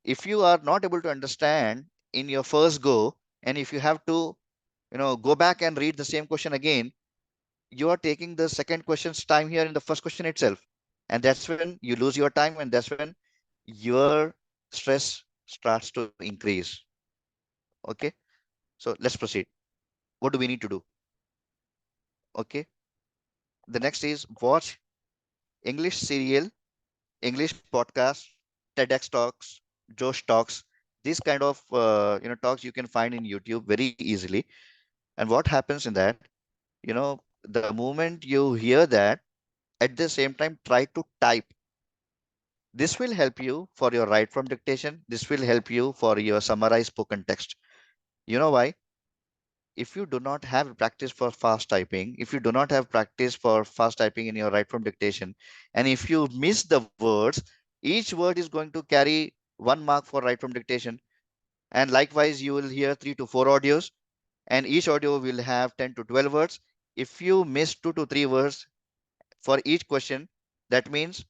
If you are not able to understand in your first go, and if you have to go back and read the same question again, you are taking the second question's time here in the first question itself. And that's when you lose your time, and that's when your stress starts to increase. Okay. So let's proceed. What do we need to do? Okay. The next is watch English serial, English podcast, TEDx talks, Josh talks. These kind of talks you can find in YouTube very easily. And what happens in that, the moment you hear that, at the same time try to type. This will help you for your write from dictation. This will help you for your summarized spoken text. You know why? If you do not have practice for fast typing, if you do not have practice for fast typing in your write from dictation, and if you miss the words, each word is going to carry 1 mark for write from dictation. And likewise, you will hear 3 to 4 audios, and each audio will have 10 to 12 words. If you miss 2 to 3 words for each question, that means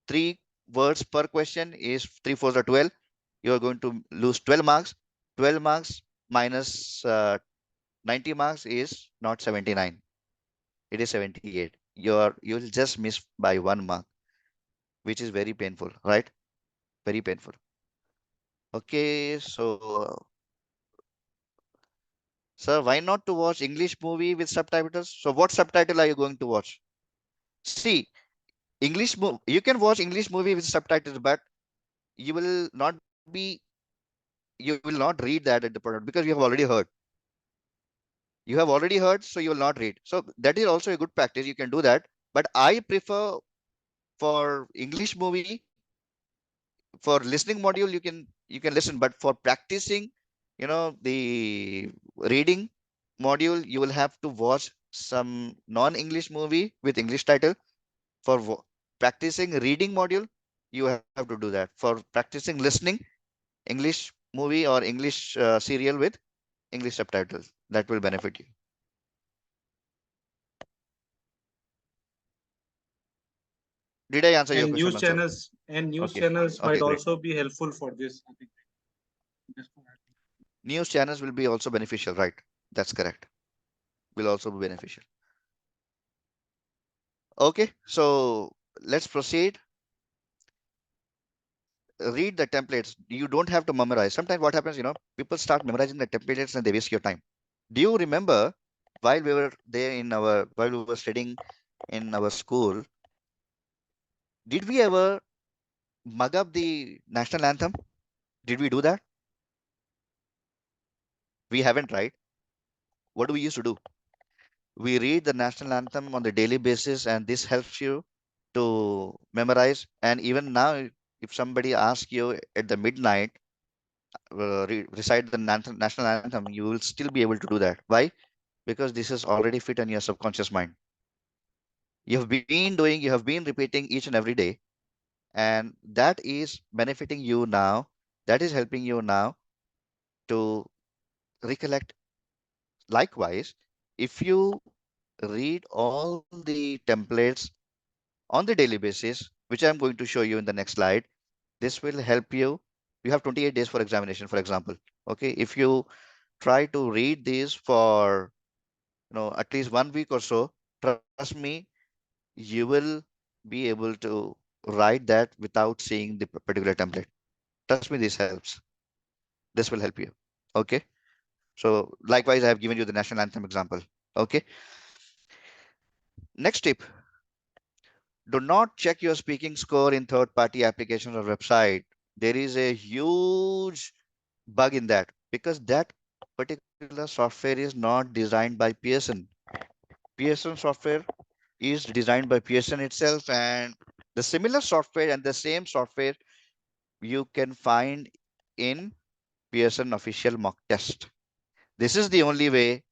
3 words per question is 3 fours are 12. You are going to lose 12 marks. 12 marks minus 90 marks is not 79. It is 78. You'll just miss by 1 mark, which is very painful, right? Very painful. Okay, so sir, why not to watch English movie with subtitles? So what subtitle are you going to watch? See, you can watch English movie with subtitles, but you will not be you will not read that at the product because you have already heard. You have already heard, so you will not read. So that is also a good practice. You can do that. But I prefer for English movie, for listening module, you can listen. But for practicing, the reading module, you will have to watch some non-English movie with English title. For practicing reading module, you have to do that. For practicing listening, English movie or English serial with English subtitles. That will benefit you. Did I answer your And question, news Mansoor? channels and news Okay. channels Okay, might great. also be helpful for this. I think. Just to add. News channels will be also beneficial, right? That's correct. Will also be beneficial. Okay, so let's proceed. Read the templates. You don't have to memorize. Sometimes what happens, people start memorizing the templates and they waste your time. Do you remember while we were there while we were studying in our school, did we ever mug up the national anthem? Did we do that? We haven't, right? What do we used to do? We read the national anthem on the daily basis, and this helps you to memorize. And even now, if somebody asks you at the midnight, recite the national anthem, you will still be able to do that. Why? Because this is already fit in your subconscious mind. You have been repeating each and every day, and that is benefiting you now. That is helping you now to recollect. Likewise, if you read all the templates on the daily basis, which I'm going to show you in the next slide, this will help you. You have 28 days for examination, for example. Okay, if you try to read these for at least 1 week or so, trust me, you will be able to write that without seeing the particular template. Trust me, this helps. This will help you. Okay. So likewise, I have given you the national anthem example. Okay. Next tip. Do not check your speaking score in third-party applications or website. There is a huge bug in that because that particular software is not designed by Pearson. Pearson software is designed by Pearson itself, and the similar software and the same software you can find in Pearson official mock test. This is the only way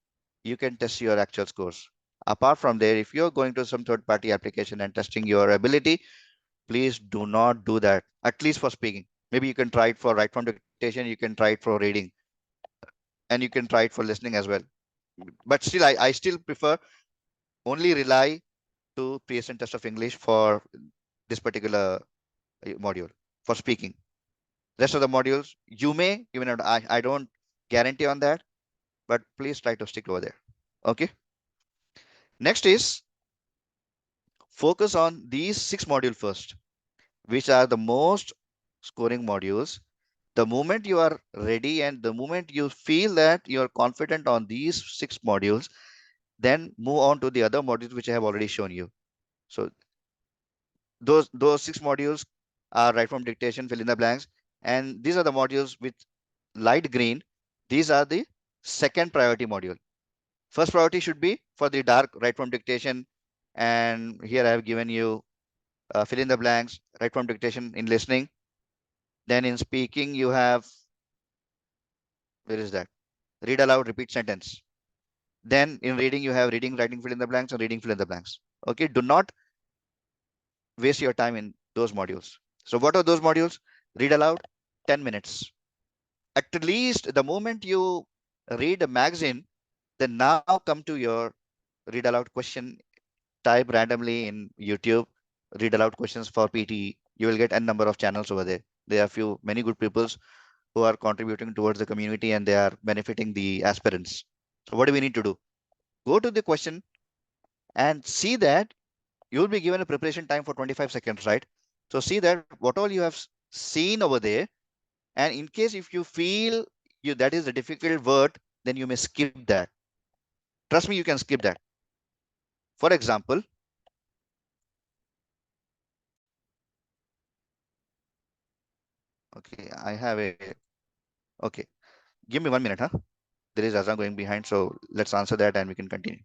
you can test your actual scores. Apart from there, if you're going to some third party application and testing your ability, please do not do that, at least for speaking. Maybe you can try it for write from dictation, you can try it for reading, and you can try it for listening as well. But still, I still prefer only rely to Pearson test of English for this particular module for speaking. Rest of the modules, you may not, I don't guarantee on that, but please try to stick over there. Okay. Next is focus on these 6 modules first, which are the most scoring modules. The moment you are ready and the moment you feel that you are confident on these 6 modules, then move on to the other modules which I have already shown you. So those 6 modules are right from dictation, fill in the blanks, and these are the modules with light green. These are the second priority module. First priority should be for the dark right from dictation, and here I have given you fill in the blanks, right from dictation in listening. Then in speaking you have, where is that? Read aloud, repeat sentence. Then in reading you have reading, writing, fill in the blanks, and reading, fill in the blanks. Okay, do not waste your time in those modules. So what are those modules? Read aloud, 10 minutes. At least the moment you read a magazine, then now come to your read aloud question, type randomly in YouTube, read aloud questions for PTE. You will get n number of channels over there. There are many good peoples who are contributing towards the community and they are benefiting the aspirants. So what do we need to do? Go to the question and see that you will be given a preparation time for 25 seconds, right? So see that what all you have seen over there. And in case if you feel that is a difficult word, then you may skip that. Trust me, you can skip that. For example, okay, I have a, okay, give me 1 minute, huh? There is Azam going behind, so let's answer that and we can continue.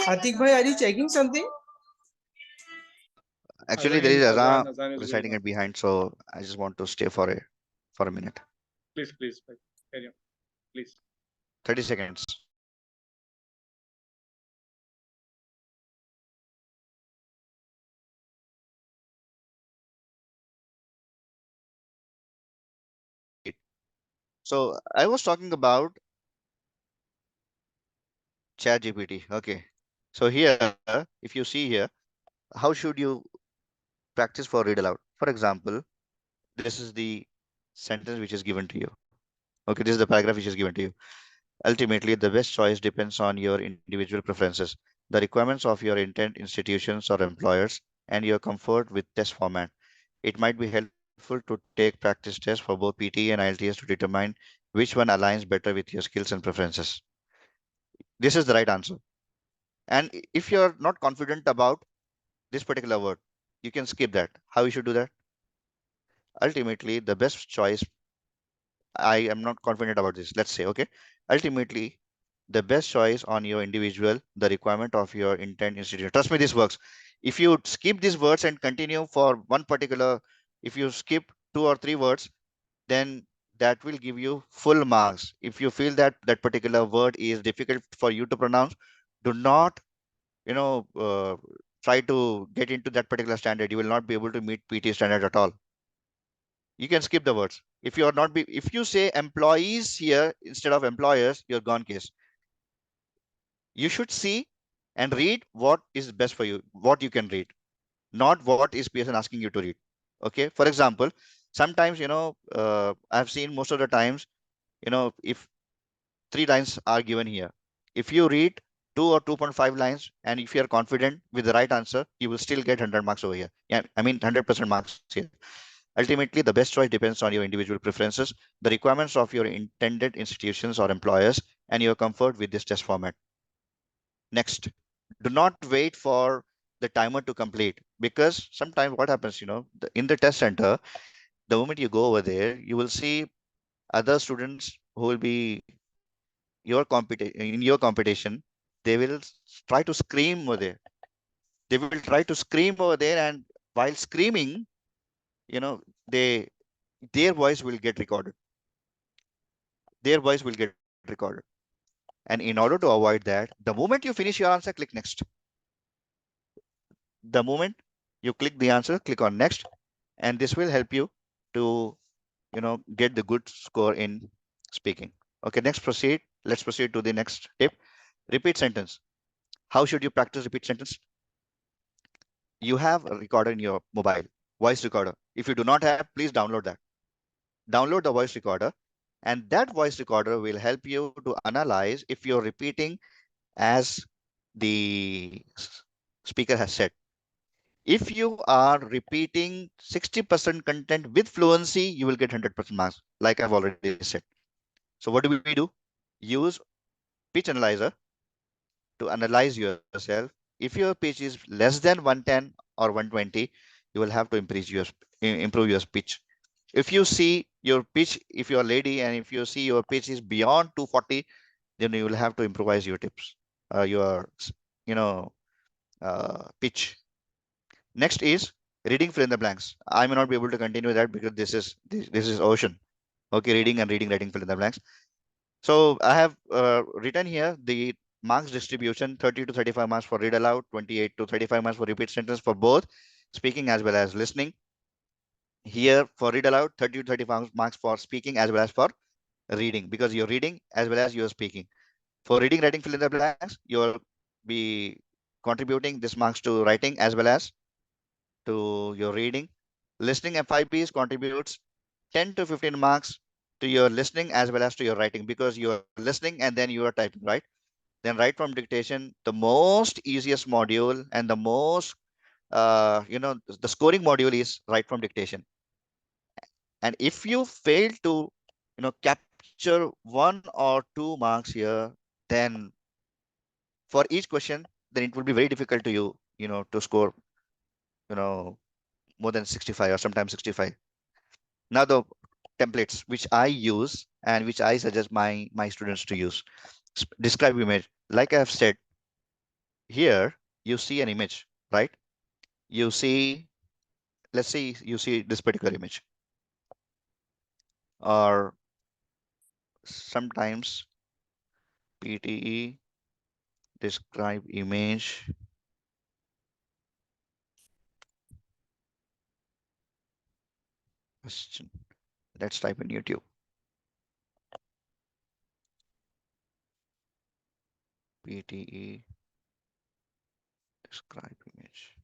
Atik bhai, are you checking something? Actually, there is Azam Azan is going reciting on. it behind, so I just want to stay for a minute. Please, carry on. Please. 30 seconds. So I was talking about Chat GPT. Okay. So here, if you see here, how should you practice for read aloud? For example, this is the sentence which is given to you. Okay, this is the paragraph which is given to you. Ultimately, the best choice depends on your individual preferences, the requirements of your intent institutions or employers, and your comfort with test format. It might be helpful to take practice tests for both PTE and IELTS to determine which one aligns better with your skills and preferences. This is the right answer. And if you're not confident about this particular word, you can skip that. How you should do that? Ultimately, the best choice, I am not confident about this. Let's say, okay. Ultimately, the best choice on your individual, the requirement of your intent institution. Trust me, this works. If you skip these words and continue for one particular, if you skip 2 or 3 words, then that will give you full marks. If you feel that that particular word is difficult for you to pronounce, do not, you know, try to get into that particular standard. You will not be able to meet PT standard at all. You can skip the words. If you are not be, if you say employees here instead of employers, you're gone case. You should see and read what is best for you, what you can read, not what is PSN asking you to read. Okay. For example, sometimes, I've seen most of the times, if 3 lines are given here, if you read 2 or 2.5 lines, and if you are confident with the right answer, you will still get 100 marks over here. Yeah, I mean 100% marks here. Ultimately, the best choice depends on your individual preferences, the requirements of your intended institutions or employers, and your comfort with this test format. Next, do not wait for the timer to complete, because sometimes what happens, in the test center, the moment you go over there, you will see other students who will be in your competition. They will try to scream over there. They will try to scream over there, and while screaming, you know, they their voice will get recorded. Their voice will get recorded. And in order to avoid that, the moment you finish your answer, click next. The moment you click the answer, click on next, and this will help you to, get the good score in speaking. Okay, next proceed. Let's proceed to the next tip. Repeat sentence. How should you practice repeat sentence? You have a recorder in your mobile, voice recorder. If you do not have, please download that. Download the voice recorder, and that voice recorder will help you to analyze if you're repeating as the speaker has said. If you are repeating 60% content with fluency, you will get 100% marks, like I've already said. So what do we do? Use pitch analyzer to analyze yourself. If your pitch is less than 110 or 120, you will have to improve your pitch. If you see your pitch, if you're a lady and if you see your pitch is beyond 240, then you will have to improvise your tips, your, you know, pitch. Next is reading fill in the blanks. I may not be able to continue that because this is ocean. Okay, reading and reading, writing fill in the blanks. So I have written here the marks distribution: 30 to 35 marks for read aloud, 28 to 35 marks for repeat sentence for both speaking as well as listening. Here for read aloud, 30 to 35 marks for speaking as well as for reading, because you're reading as well as you're speaking. For reading, writing, fill in the blanks, you'll be contributing this marks to writing as well as to your reading. Listening FIPs contributes 10 to 15 marks to your listening as well as to your writing, because you are listening and then you are typing, right? Then write from dictation, the most easiest module and the most, the scoring module is write from dictation. And if you fail to, capture 1 or 2 marks here, then for each question, then it will be very difficult to you, to score, you know, more than 65 or sometimes 65. Now the templates which I use and which I suggest my students to use. Describe image. Like I have said, here you see an image, right? You see, let's say you see this particular image, or sometimes PTE describe image. Question. Let's type in YouTube. PTE describe image.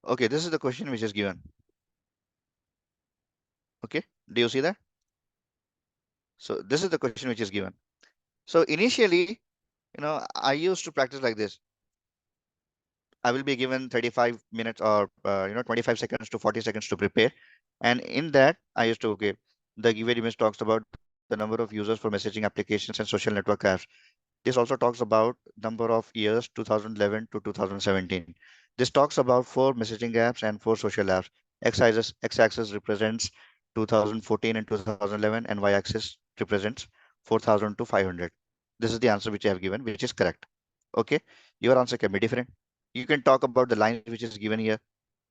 Okay, this is the question which is given. Okay, do you see that? So this is the question which is given. So initially, I used to practice like this. I will be given 35 minutes or 25 seconds to 40 seconds to prepare. And in that, I used to, okay, the given image talks about the number of users for messaging applications and social network apps. This also talks about number of years 2011 to 2017. This talks about 4 messaging apps and 4 social apps. X-axis represents 2014 and 2011, and Y-axis represents 4,000 to 500. This is the answer which I have given, which is correct. Okay, your answer can be different. You can talk about the lines which is given here.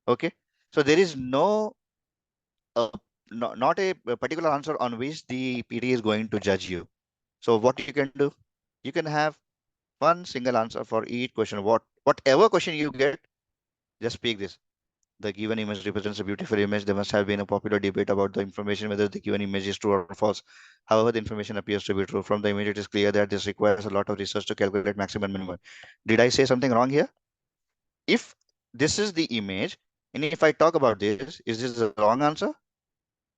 Okay, so there is uh, not a particular answer on which the PT is going to judge you. So what you can do, you can have one single answer for each question. Whatever question you get, just speak this. The given image represents a beautiful image. There must have been a popular debate about the information, whether the given image is true or false. However, the information appears to be true. From the image, it is clear that this requires a lot of research to calculate maximum and minimum. Did I say something wrong here? If this is the image, and if I talk about this, is this the wrong answer?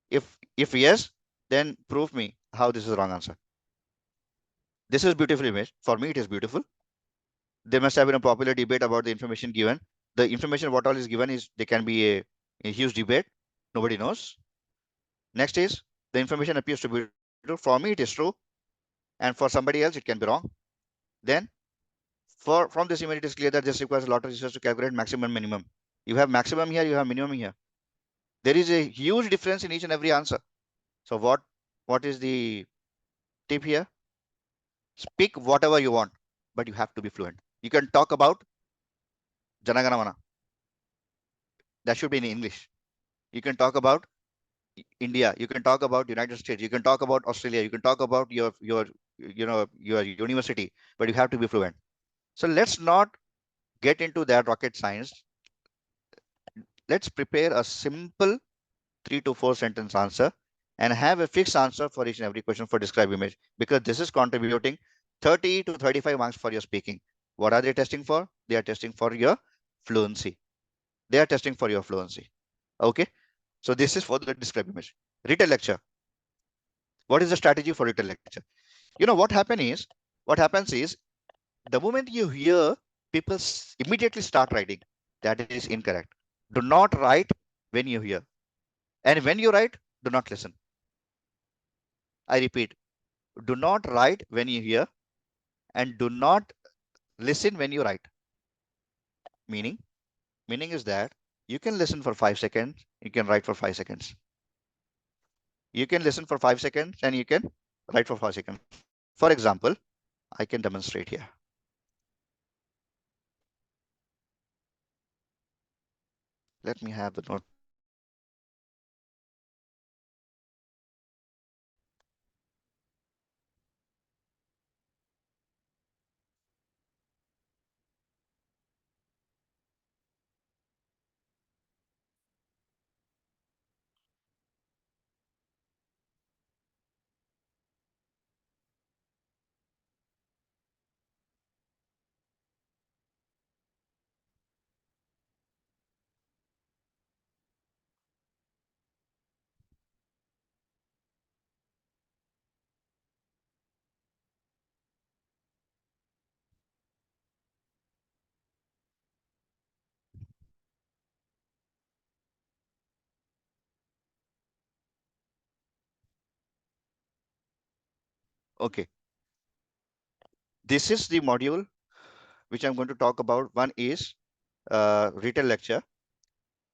If yes, then prove me how this is the wrong answer. This is beautiful image. For me, it is beautiful. There must have been a popular debate about the information given. The information what all is given is there can be a huge debate. Nobody knows. Next is the information appears to be true. For me, it is true, and for somebody else, it can be wrong. Then, from this image, it is clear that this requires a lot of research to calculate maximum and minimum. You have maximum here, you have minimum here. There is a huge difference in each and every answer. So what is the tip here? Speak whatever you want, but you have to be fluent. You can talk about Janagana Mana. That should be in English. You can talk about India. You can talk about United States. You can talk about Australia. You can talk about your university, but you have to be fluent. So let's not get into that rocket science. Let's prepare a simple 3 to 4 sentence answer and have a fixed answer for each and every question for describe image, because this is contributing 30 to 35 marks for your speaking. What are they testing for? They are testing for your fluency. They are testing for your fluency. Okay. So this is for the describe image. Retail lecture. What is the strategy for retail lecture? What happens is the moment you hear, people immediately start writing. That is incorrect. Do not write when you hear. And when you write, do not listen. I repeat, do not write when you hear and do not listen when you write. Meaning is that you can listen for 5 seconds, you can write for 5 seconds. You can listen for 5 seconds and you can write for 5 seconds. For example, I can demonstrate here. Let me have the notepad. Okay. This is the module which I'm going to talk about. One is retail lecture.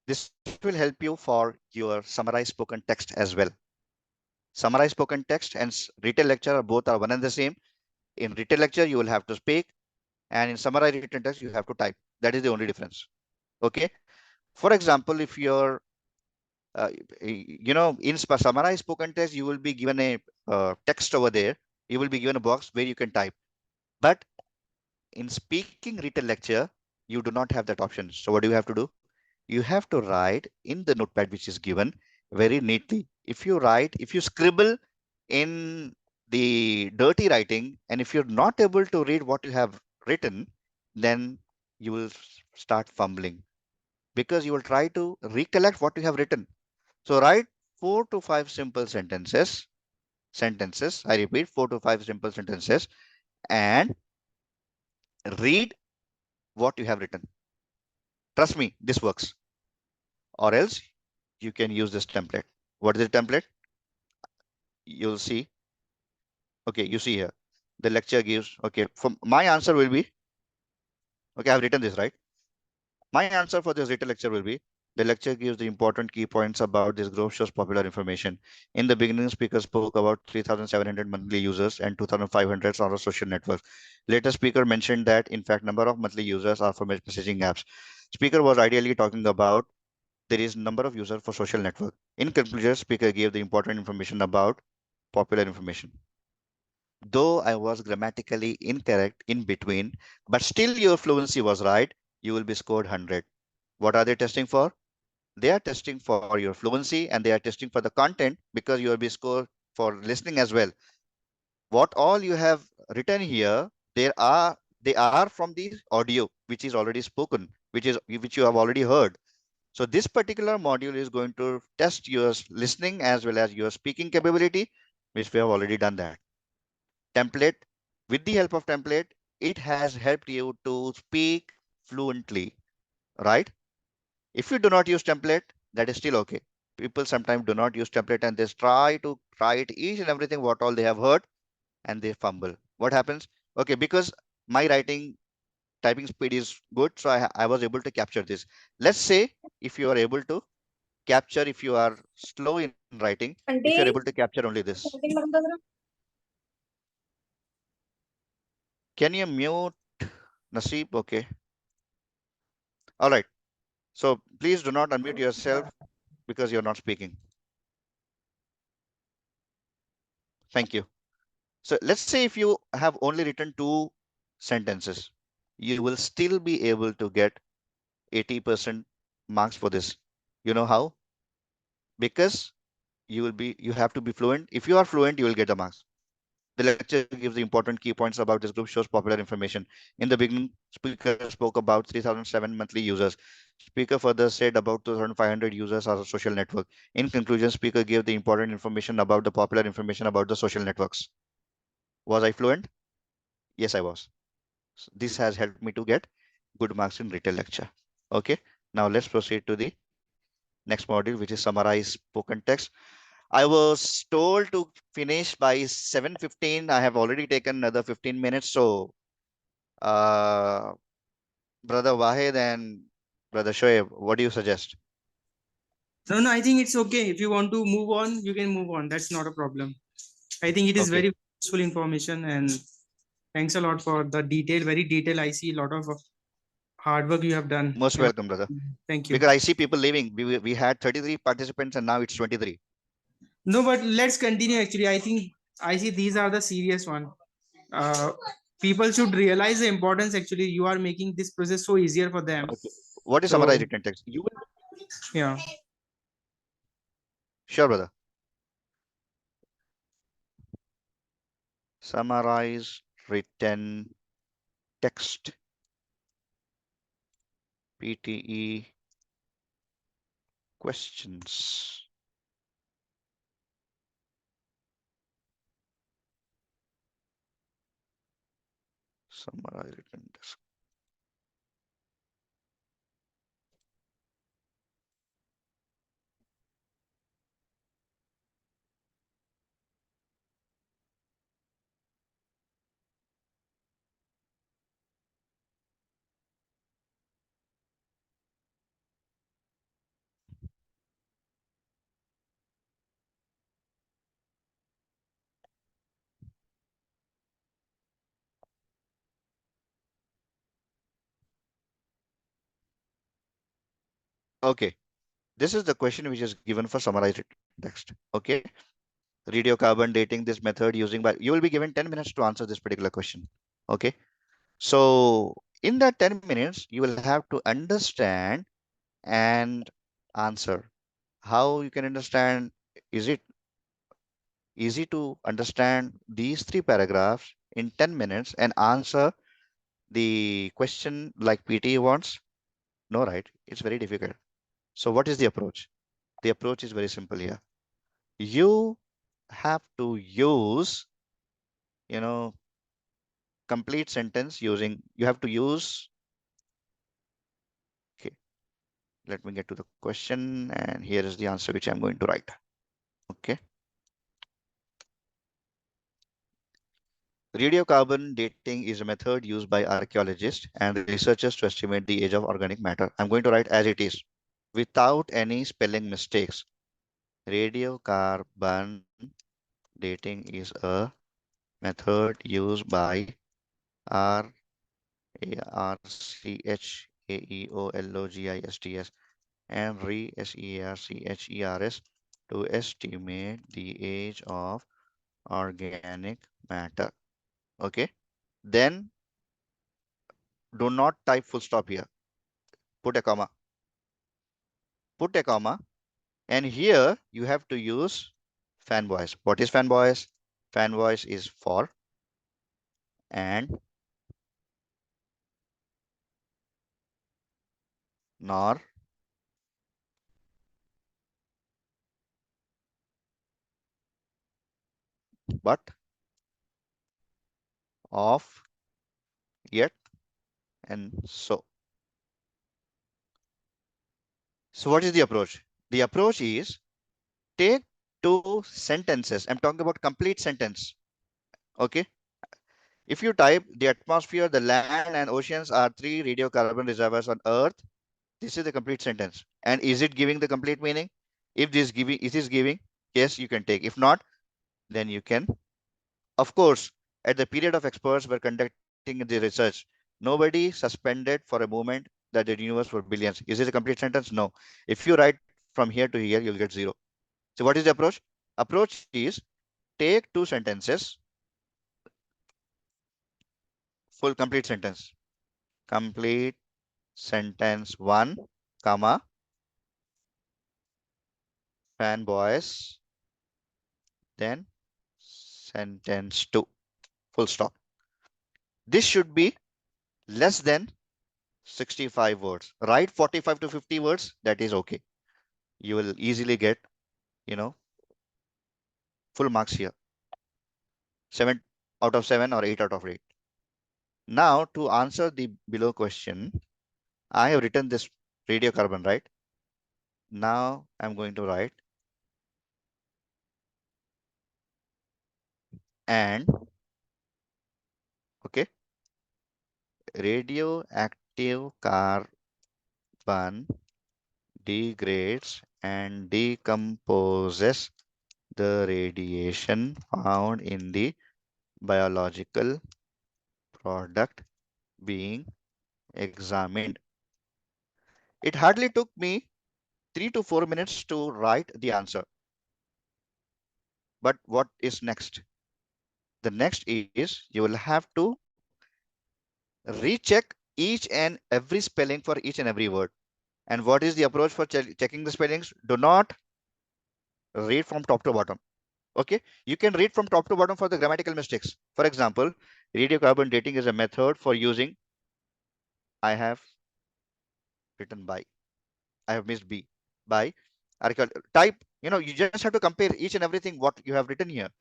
This will help you for your summarized spoken text as well. Summarized spoken text and retail lecture are both are one and the same. In retail lecture, you will have to speak, and in summarized written text, you have to type. That is the only difference. Okay. For example, if you're, in summarized spoken text, you will be given a text over there. You will be given a box where you can type. But in speaking retail lecture, you do not have that option. So what do you have to do? You have to write in the notepad which is given very neatly. If you scribble in the dirty writing, and if you're not able to read what you have written, then you will start fumbling, because you will try to recollect what you have written. So write 4 to 5 simple sentences. I repeat, 4 to 5 simple sentences, and read what you have written. Trust me, this works. Or else you can use this template. What is the template? You'll see. Okay, you see here. The lecture gives, okay, for my answer will be, okay, I've written this, right? My answer for this written lecture will be, the lecture gives the important key points about this group, shows popular information. In the beginning, speaker spoke about 3,700 monthly users and 2,500 on our social networks. Later, speaker mentioned that, in fact, number of monthly users are for messaging apps. Speaker was ideally talking about there is number of users for social network. In conclusion, speaker gave the important information about popular information. Though I was grammatically incorrect in between, but still your fluency was right, you will be scored 100. What are they testing for? They are testing for your fluency and they are testing for the content because you will be scored for listening as well. What all you have written here, they are from the audio which is already spoken, which you have already heard. So this particular module is going to test your listening as well as your speaking capability, which we have already done that. Template, with the help of template, it has helped you to speak fluently, right? If you do not use template, that is still okay. People sometimes do not use template and they try to write each and everything what all they have heard and they fumble. What happens? Okay, because my writing typing speed is good, so I was able to capture this. Let's say if you are able to capture, if you are slow in writing, if you're able to capture only this. Can you mute Naseeb? Okay. All right. So please do not unmute yourself because you're not speaking. Thank you. So let's say if you have only written 2 sentences, you will still be able to get 80% marks for this. You know how? Because you have to be fluent. If you are fluent, you will get the marks. The lecture gives the important key points about this group, shows popular information. In the beginning, speaker spoke about 3007 monthly users. Speaker further said about 2500 users are a social network. In conclusion, speaker gave the important information about the popular information about the social networks. Was I fluent? Yes, I was. So this has helped me to get good marks in retail lecture. Okay, now let's proceed to the next module, which is summarize spoken text. I was told to finish by 7:15. I have already taken another 15 minutes. So, uh, Brother Wahid and Brother Shoaib, what do you suggest? No, no, I think it's okay. If you want to move on, you can move on. That's not a problem. I think it is Okay, very useful information, and thanks a lot for the detail, very detailed. I see a lot of hard work you have done. most welcome, brother. Thank you. Because I see people leaving. We had 33 participants and now it's 23. No, but let's continue. Actually, I think I see these are the serious one. Uh, People should realize the importance. Actually, you are making this process so easier for them. Okay. What is So summarized written text? You will. yeah. Sure, brother. Summarize written text. PTE questions. Summarize written text. Okay. This is the question which is given for summarized written text. Okay. Radiocarbon dating, this method using by, you will be given 10 minutes to answer this particular question. Okay. So in that 10 minutes, you will have to understand and answer. How you can understand? Is it easy to understand these 3 paragraphs in 10 minutes and answer the question like PTE wants? No, right? It's very difficult. So what is the approach? The approach is very simple here. You have to use, you know, complete sentence using, you have to use, okay, let me get to the question and here is the answer which I'm going to write. Okay. Radiocarbon dating is a method used by archaeologists and researchers to estimate the age of organic matter. I'm going to write as it is without any spelling mistakes. Radiocarbon dating is a method used by R A R C H A E O L O G I S T S and researchers to estimate the age of organic matter. Okay. Then do not type full stop here. Put a comma. put a comma, and here you have to use fan voice. What is fan voice? Fan voice is for and nor but of yet and so. So what is the approach? The approach is take two sentences. I'm talking about complete sentence. Okay. If you type the atmosphere, the land and oceans are three radiocarbon reservoirs on Earth, this is the complete sentence. And is it giving the complete meaning? If this giving, it is giving, yes, you can take. If not, then you can. Of course, at the period of experts were conducting the research, nobody suspended for a moment that the universe for billions. Is it a complete sentence? No. If you write from here to here, you'll get zero. So what is the approach? Approach is take two sentences, full complete sentence. Complete sentence one, comma, fanboys, then sentence two, full stop. This should be less than 65 words. Write 45 to 50 words, that is okay. You will easily get, you know, full marks here. 7 out of 7 or 8 out of 8. Now, to answer the below question, I have written this radiocarbon, right? Now, I'm going to write and, okay, radioactive carbon degrades and decomposes the radiation found in the biological product being examined. It hardly took me 3 to 4 minutes to write the answer. But what is next? The next is you will have to recheck each and every spelling for each and every word. And what is the approach for checking the spellings? Do not read from top to bottom. Okay, you can read from top to bottom for the grammatical mistakes. For example, radiocarbon dating is a method for using. I have written by. I have missed B. By type. You just have to compare each and everything what you have written here.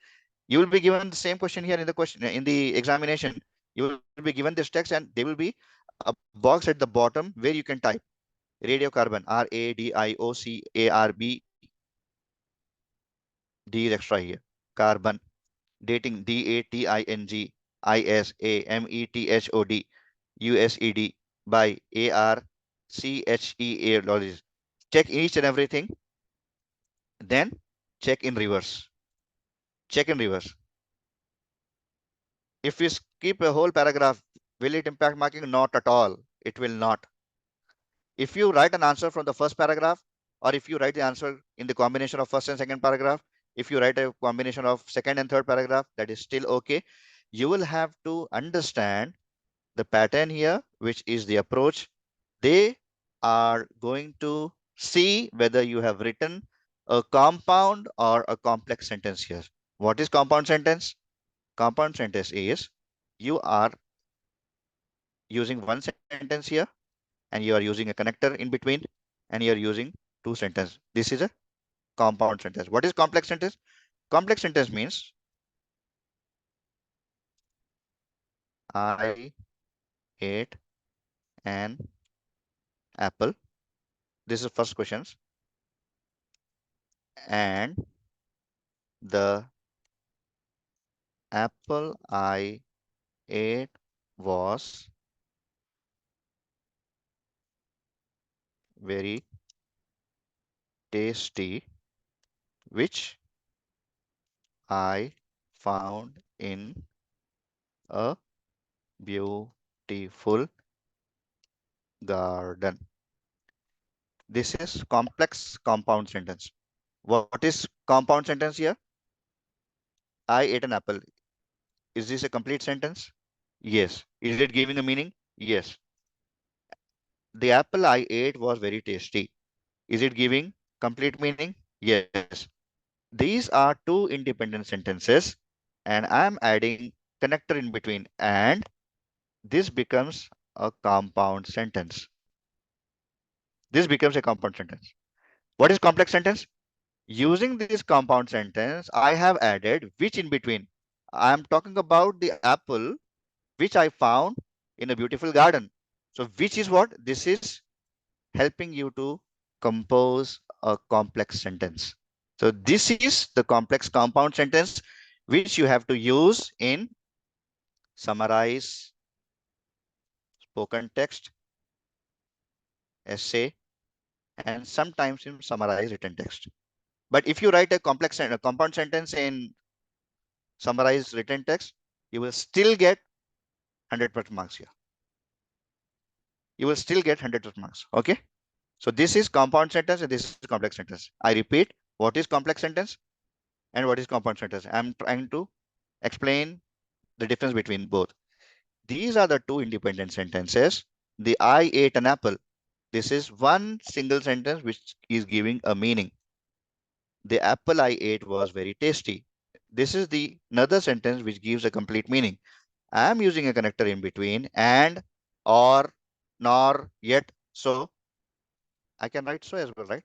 You will be given the same question here in the question in the examination. You will be given this text, and there will be a box at the bottom where you can type radiocarbon, RADIOCARB. D is extra here. Carbon. Dating, DATINGISAMETHOD by ARCHEA. Check each and everything. Then check in reverse. Check in reverse. If we skip a whole paragraph, will it impact marking? Not at all. It will not. If you write an answer from the first paragraph, or if you write the answer in the combination of first and second paragraph, if you write a combination of second and third paragraph, that is still okay. You will have to understand the pattern here, which is the approach. They are going to see whether you have written a compound or a complex sentence here. What is compound sentence? Compound sentence is you are using one sentence here, and you are using a connector in between, and you are using two sentences. This is a compound sentence. What is complex sentence? Complex sentence means I ate an apple. This is first questions. And the apple I ate was very tasty, which I found in a beautiful garden. This is complex compound sentence. What is compound sentence here? I ate an apple. Is this a complete sentence? Yes. Is it giving a meaning? Yes. The apple I ate was very tasty. Is it giving complete meaning? Yes. These are two independent sentences, and I'm adding connector in between, and this becomes a compound sentence. This becomes a compound sentence. What is complex sentence? Using this compound sentence, I have added which in between. I am talking about the apple which I found in a beautiful garden. So which is what? This is helping you to compose a complex sentence. So this is the complex compound sentence which you have to use in summarize spoken text, essay, and sometimes in summarize written text. But if you write a complex a compound sentence in summarize written text, you will still get 100% marks here. You will still get 100% marks. Okay. So this is compound sentence and this is complex sentence. I repeat, what is complex sentence and what is compound sentence? I'm trying to explain the difference between both. These are the two independent sentences. The I ate an apple. This is one single sentence which is giving a meaning. The apple I ate was very tasty. This is the another sentence which gives a complete meaning. I am using a connector in between and, or, nor, yet, so. I can write so as well, right?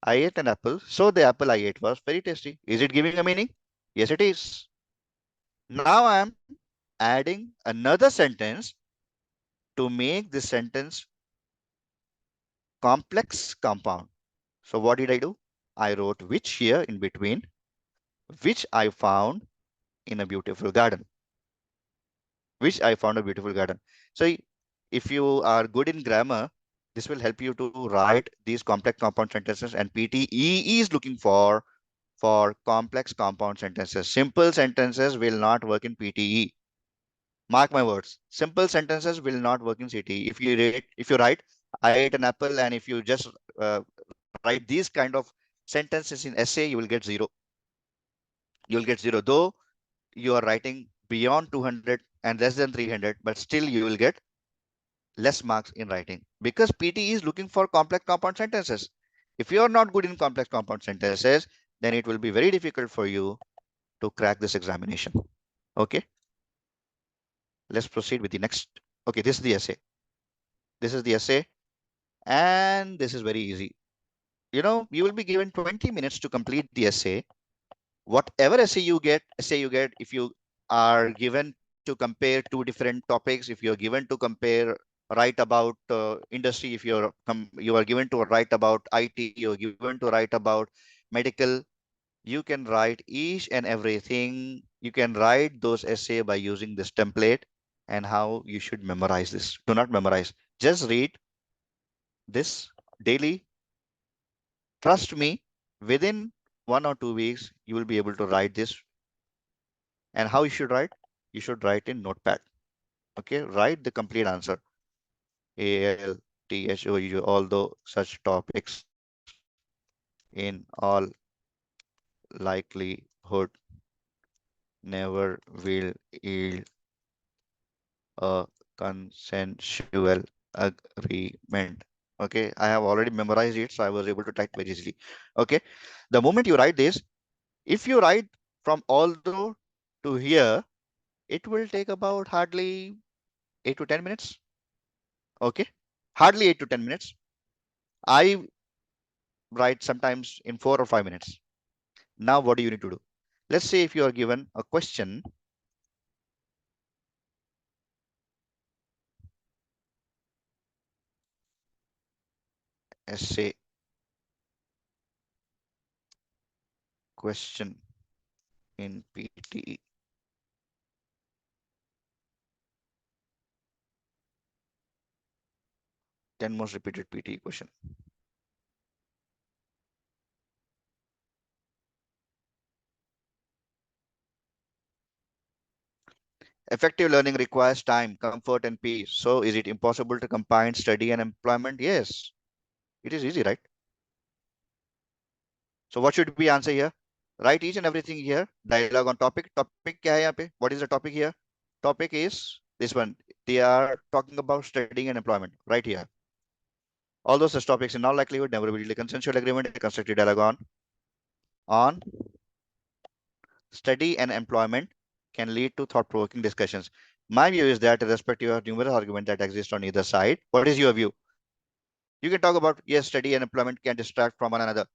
I ate an apple, so the apple I ate was very tasty. Is it giving a meaning? Yes, it is. Now I am adding another sentence to make this sentence complex compound. So what did I do? I wrote which here in between, which I found in a beautiful garden. Which I found a beautiful garden. So if you are good in grammar, this will help you to write these complex compound sentences, and PTE is looking for complex compound sentences. Simple sentences will not work in PTE. Mark my words. Simple sentences will not work in CTE. If you write, I ate an apple, and if you just write these kind of sentences in essay, you will get zero. You will get zero. Though you are writing beyond 200 and less than 300, but still you will get less marks in writing because PTE is looking for complex compound sentences. If you are not good in complex compound sentences, then it will be very difficult for you to crack this examination. Okay, let's proceed with the next. Okay, this is the essay. This is the essay, and this is very easy. You will be given 20 minutes to complete the essay. Whatever essay you get, if you are given to compare two different topics, if you're given to compare, write about industry, if you are given to write about IT, you're given to write about medical, you can write each and everything. You can write those essay by using this template. And how you should memorize this. Do not memorize. Just read this daily. Trust me, within 1 or 2 weeks, you will be able to write this. And how you should write? You should write in notepad. Okay, write the complete answer. AL, THOU, although such topics in all likelihood never will yield a consensual agreement. Okay, I have already memorized it, so I was able to type very easily. Okay, the moment you write this, if you write from although to here, it will take about hardly 8 to 10 minutes. Okay, hardly 8 to 10 minutes. I write sometimes in 4 or 5 minutes. Now, what do you need to do? Let's say if you are given a question, essay question in PTE. 10 most repeated PTE question. Effective learning requires time, comfort, and peace. So is it impossible to combine study and employment? Yes, it is easy, right? So what should be answer here? Write each and everything here. Dialogue on topic. Topic kya hai yahan pe? What is the topic here? Topic is this one. They are talking about studying and employment right here. All those such topics in all likelihood never will lead a consensual agreement, a constructive dialogue on study and employment can lead to thought-provoking discussions. My view is that irrespective of numerous arguments that exist on either side, what is your view? You can talk about, yes, study and employment can distract from one another.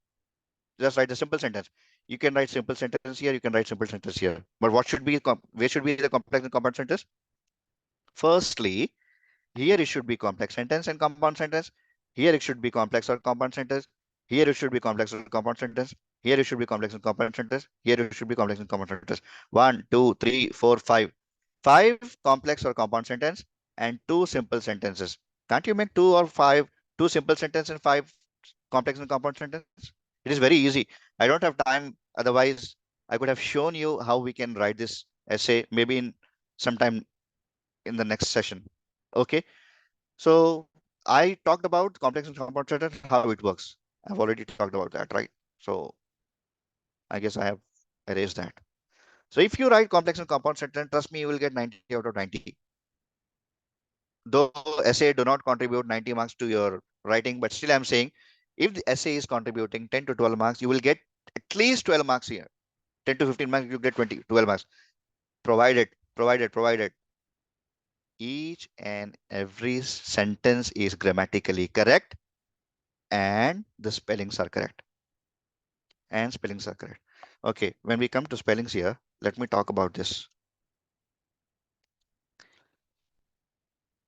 Just write a simple sentence. You can write simple sentence here, you can write simple sentence here. But what should be, where should be the complex and compound sentence? Firstly, here it should be complex sentence and compound sentence. Here it should be complex or compound sentence. Here it should be complex or compound sentence. Here it should be complex and compound sentence. Here it should be complex and compound sentence. 1, 2, 3, 4, 5. 5 complex or compound sentence and 2 simple sentences. Can't you make 2 or 5, 2 simple sentence and 5 complex and compound sentence? It is very easy. I don't have time. Otherwise, I could have shown you how we can write this essay maybe in sometime in the next session. Okay. So I talked about complex and compound sentence, how it works. I've already talked about that, right? So I guess I have erased that. So if you write complex and compound sentence, trust me, you will get 90 out of 90. Though essay do not contribute 90 marks to your writing, but still I'm saying if the essay is contributing 10 to 12 marks, you will get at least 12 marks here. 10 to 15 marks, you get 20, 12 marks. Provided each and every sentence is grammatically correct and the spellings are correct. Okay, when we come to spellings here, let me talk about this.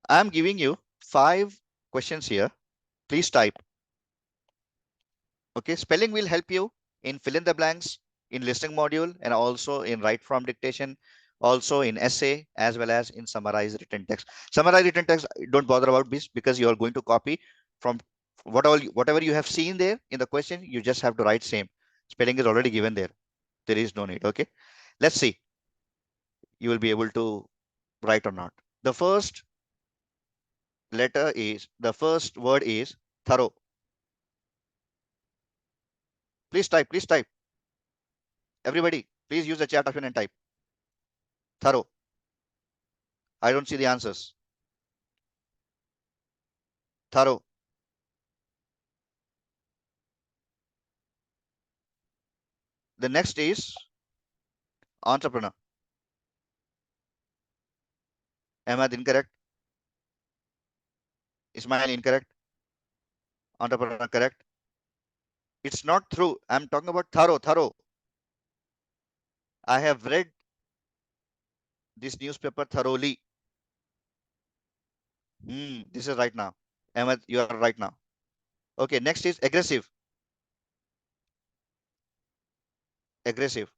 I'm giving you 5 questions here. Please type. Okay, spelling will help you in fill in the blanks, in listening module, and also in write from dictation, also in essay, as well as in summarize written text. Summarize written text, don't bother about this because you are going to copy from whatever you have seen there in the question, you just have to write same. Spelling is already given there. There is no need. Okay, let's see. You will be able to write or not. The first word is thorough. Please type. Everybody, please use the chat option and type. Thorough. I don't see the answers. Thorough. The next is entrepreneur. Ahmad incorrect. Ismail incorrect. Entrepreneur correct. It's not through. I'm talking about thorough. I have read this newspaper thoroughly. This is right now. Ahmad, you are right now. Okay, next is aggressive. Aggressive.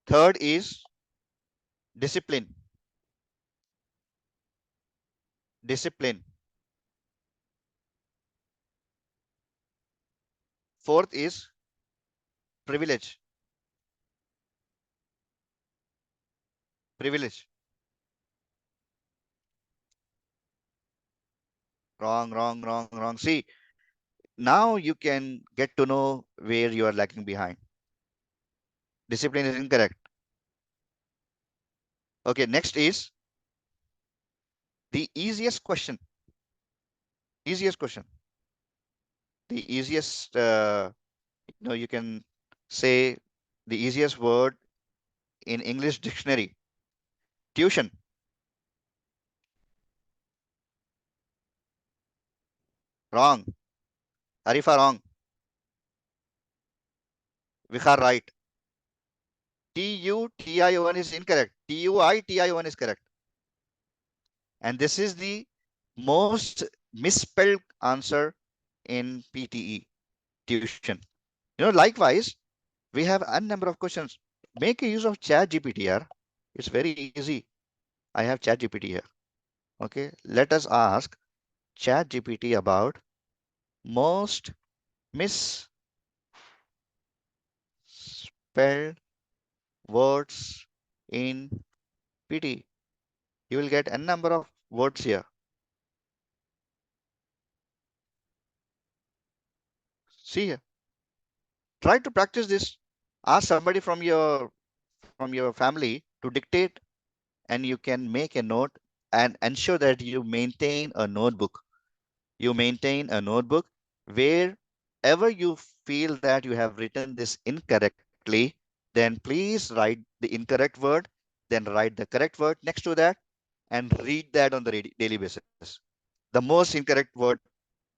Third is discipline. Discipline. Fourth is privilege. Privilege. Wrong. See, now you can get to know where you are lacking behind. Discipline is incorrect. Okay, next is the easiest question. Easiest question. The easiest, you can say the easiest word in English dictionary. Tuition. Wrong. Arifa wrong. Vikhar right. TUTION is incorrect. TUITION is correct. And this is the most misspelled answer in PTE tuition. Likewise, we have a number of questions. Make a use of chat GPT here. It's very easy. I have chat GPT here. Okay, let us ask chat GPT about most misspelled words in PT. You will get a number of words here. See here. Try to practice this. Ask somebody from your family to dictate, and you can make a note and ensure that you maintain a notebook. You maintain a notebook wherever you feel that you have written this incorrectly, then please write the incorrect word, then write the correct word next to that and read that on the daily basis. The most incorrect word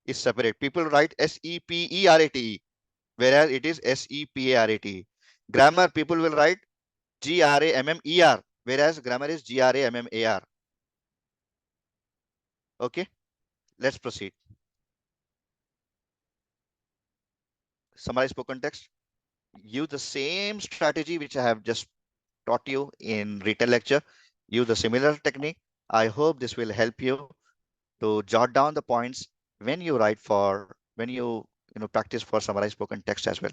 is separate. People write Seperate, whereas it is Separate. Grammar, people will write Grammer, whereas grammar is Grammar. Okay, let's proceed. Summarize spoken text. Use the same strategy which I have just taught you in written lecture. Use a similar technique. I hope this will help you to jot down the points when you write for when you practice for summarized spoken text as well.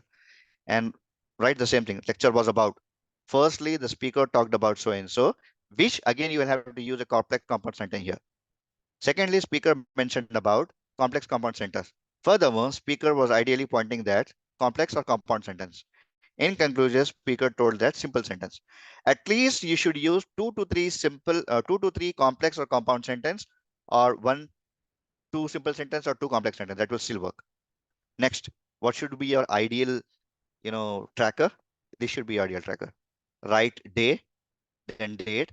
And write the same thing. Lecture was about. Firstly, the speaker talked about so and so, which again you will have to use a complex compound sentence here. Secondly, speaker mentioned about complex compound sentence. Furthermore, speaker was ideally pointing that complex or compound sentence. In conclusion, speaker told that simple sentence. At least you should use two to three complex or compound sentence, or two simple sentence or two complex sentence. That will still work. Next, what should be your ideal, tracker? This should be your ideal tracker. Write day, then date,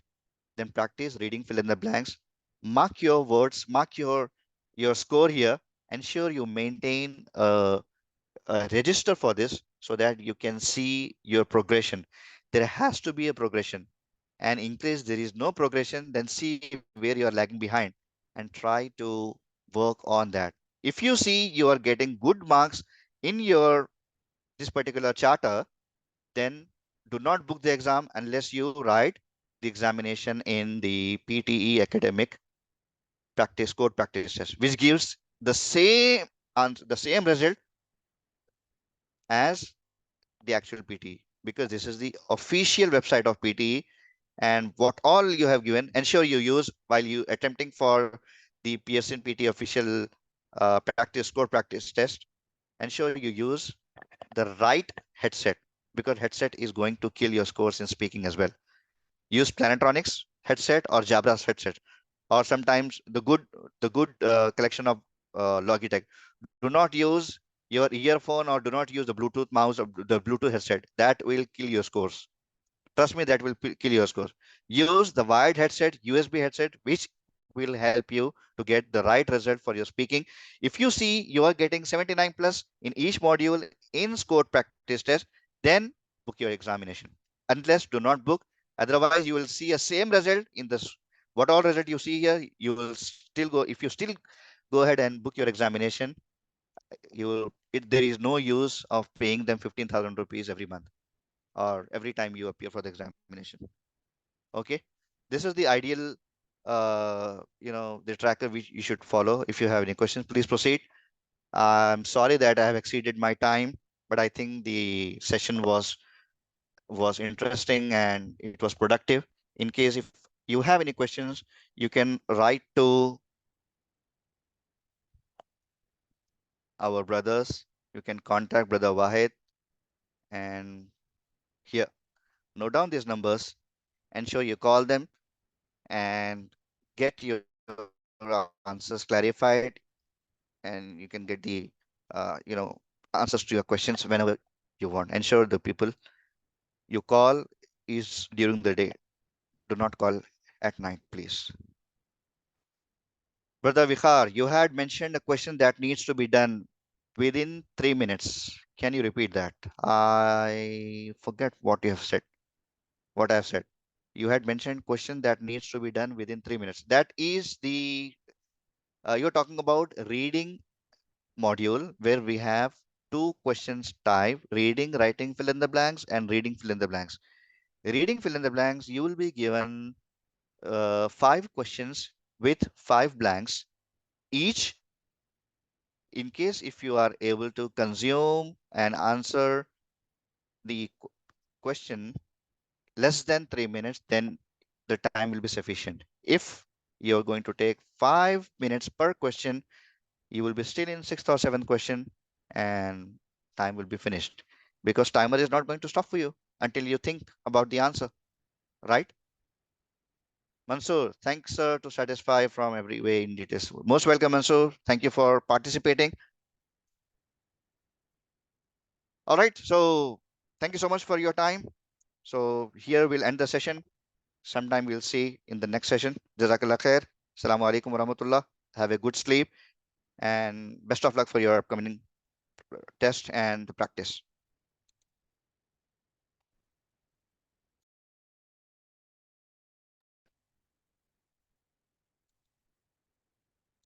then practice reading fill in the blanks. Mark your words, mark your score here. Ensure you maintain a register for this so that you can see your progression. There has to be a progression. And in case there is no progression, then see where you are lagging behind and try to work on that. If you see you are getting good marks in your this particular charter, then do not book the exam unless you write the examination in the PTE academic practice code practice test, which gives the same the same result as the actual PTE, because this is the official website of PTE. And what all you have given, ensure you use while you attempting for the Pearson PT official practice core practice test. Ensure you use the right headset, because headset is going to kill your scores in speaking as well. Use Plantronics headset or Jabra's headset, or sometimes the good collection of Logitech. Do not use your earphone, or do not use the Bluetooth mouse or the Bluetooth headset. That will kill your scores. Trust me, that will kill your scores. Use the wired headset, USB headset, which will help you to get the right result for your speaking. If you see you are getting 79 plus in each module in scored practice test, then book your examination. Unless, do not book. Otherwise, you will see a same result in this. What all result you see here, you will still go. If you still go ahead and book your examination, there is no use of paying them 15,000 rupees every month or every time you appear for the examination. Okay, this is the ideal the tracker which you should follow. If you have any questions, please proceed. I'm sorry that I have exceeded my time, but I think the session was interesting and it was productive. In case if you have any questions, you can write to our brothers. You can contact brother Wahid, and here, note down these numbers. Ensure you call them and get your answers clarified, and you can get the answers to your questions whenever you want. Ensure the people you call is during the day. Do not call at night, please. Brother Vikhar, you had mentioned a question that needs to be done within 3 minutes. Can you repeat that? I forget what you have said. What I have said. You had mentioned question that needs to be done within 3 minutes. That is you're talking about reading module where we have two questions type: reading, writing, fill in the blanks, and reading, fill in the blanks. Reading, fill in the blanks, you will be given 5 questions with 5 blanks each. In case if you are able to consume and answer the question less than 3 minutes, then the time will be sufficient. If you're going to take 5 minutes per question, you will be still in sixth or seventh question, and time will be finished, because timer is not going to stop for you until you think about the answer, right? Mansoor, thanks to satisfy from every way in details. Most welcome, Mansoor. Thank you for participating. All right, so thank you so much for your time. So here we'll end the session. Sometime we'll see in the next session. Jazakallah khair. Assalamu alaikum warahmatullah. Have a good sleep and best of luck for your upcoming test and practice.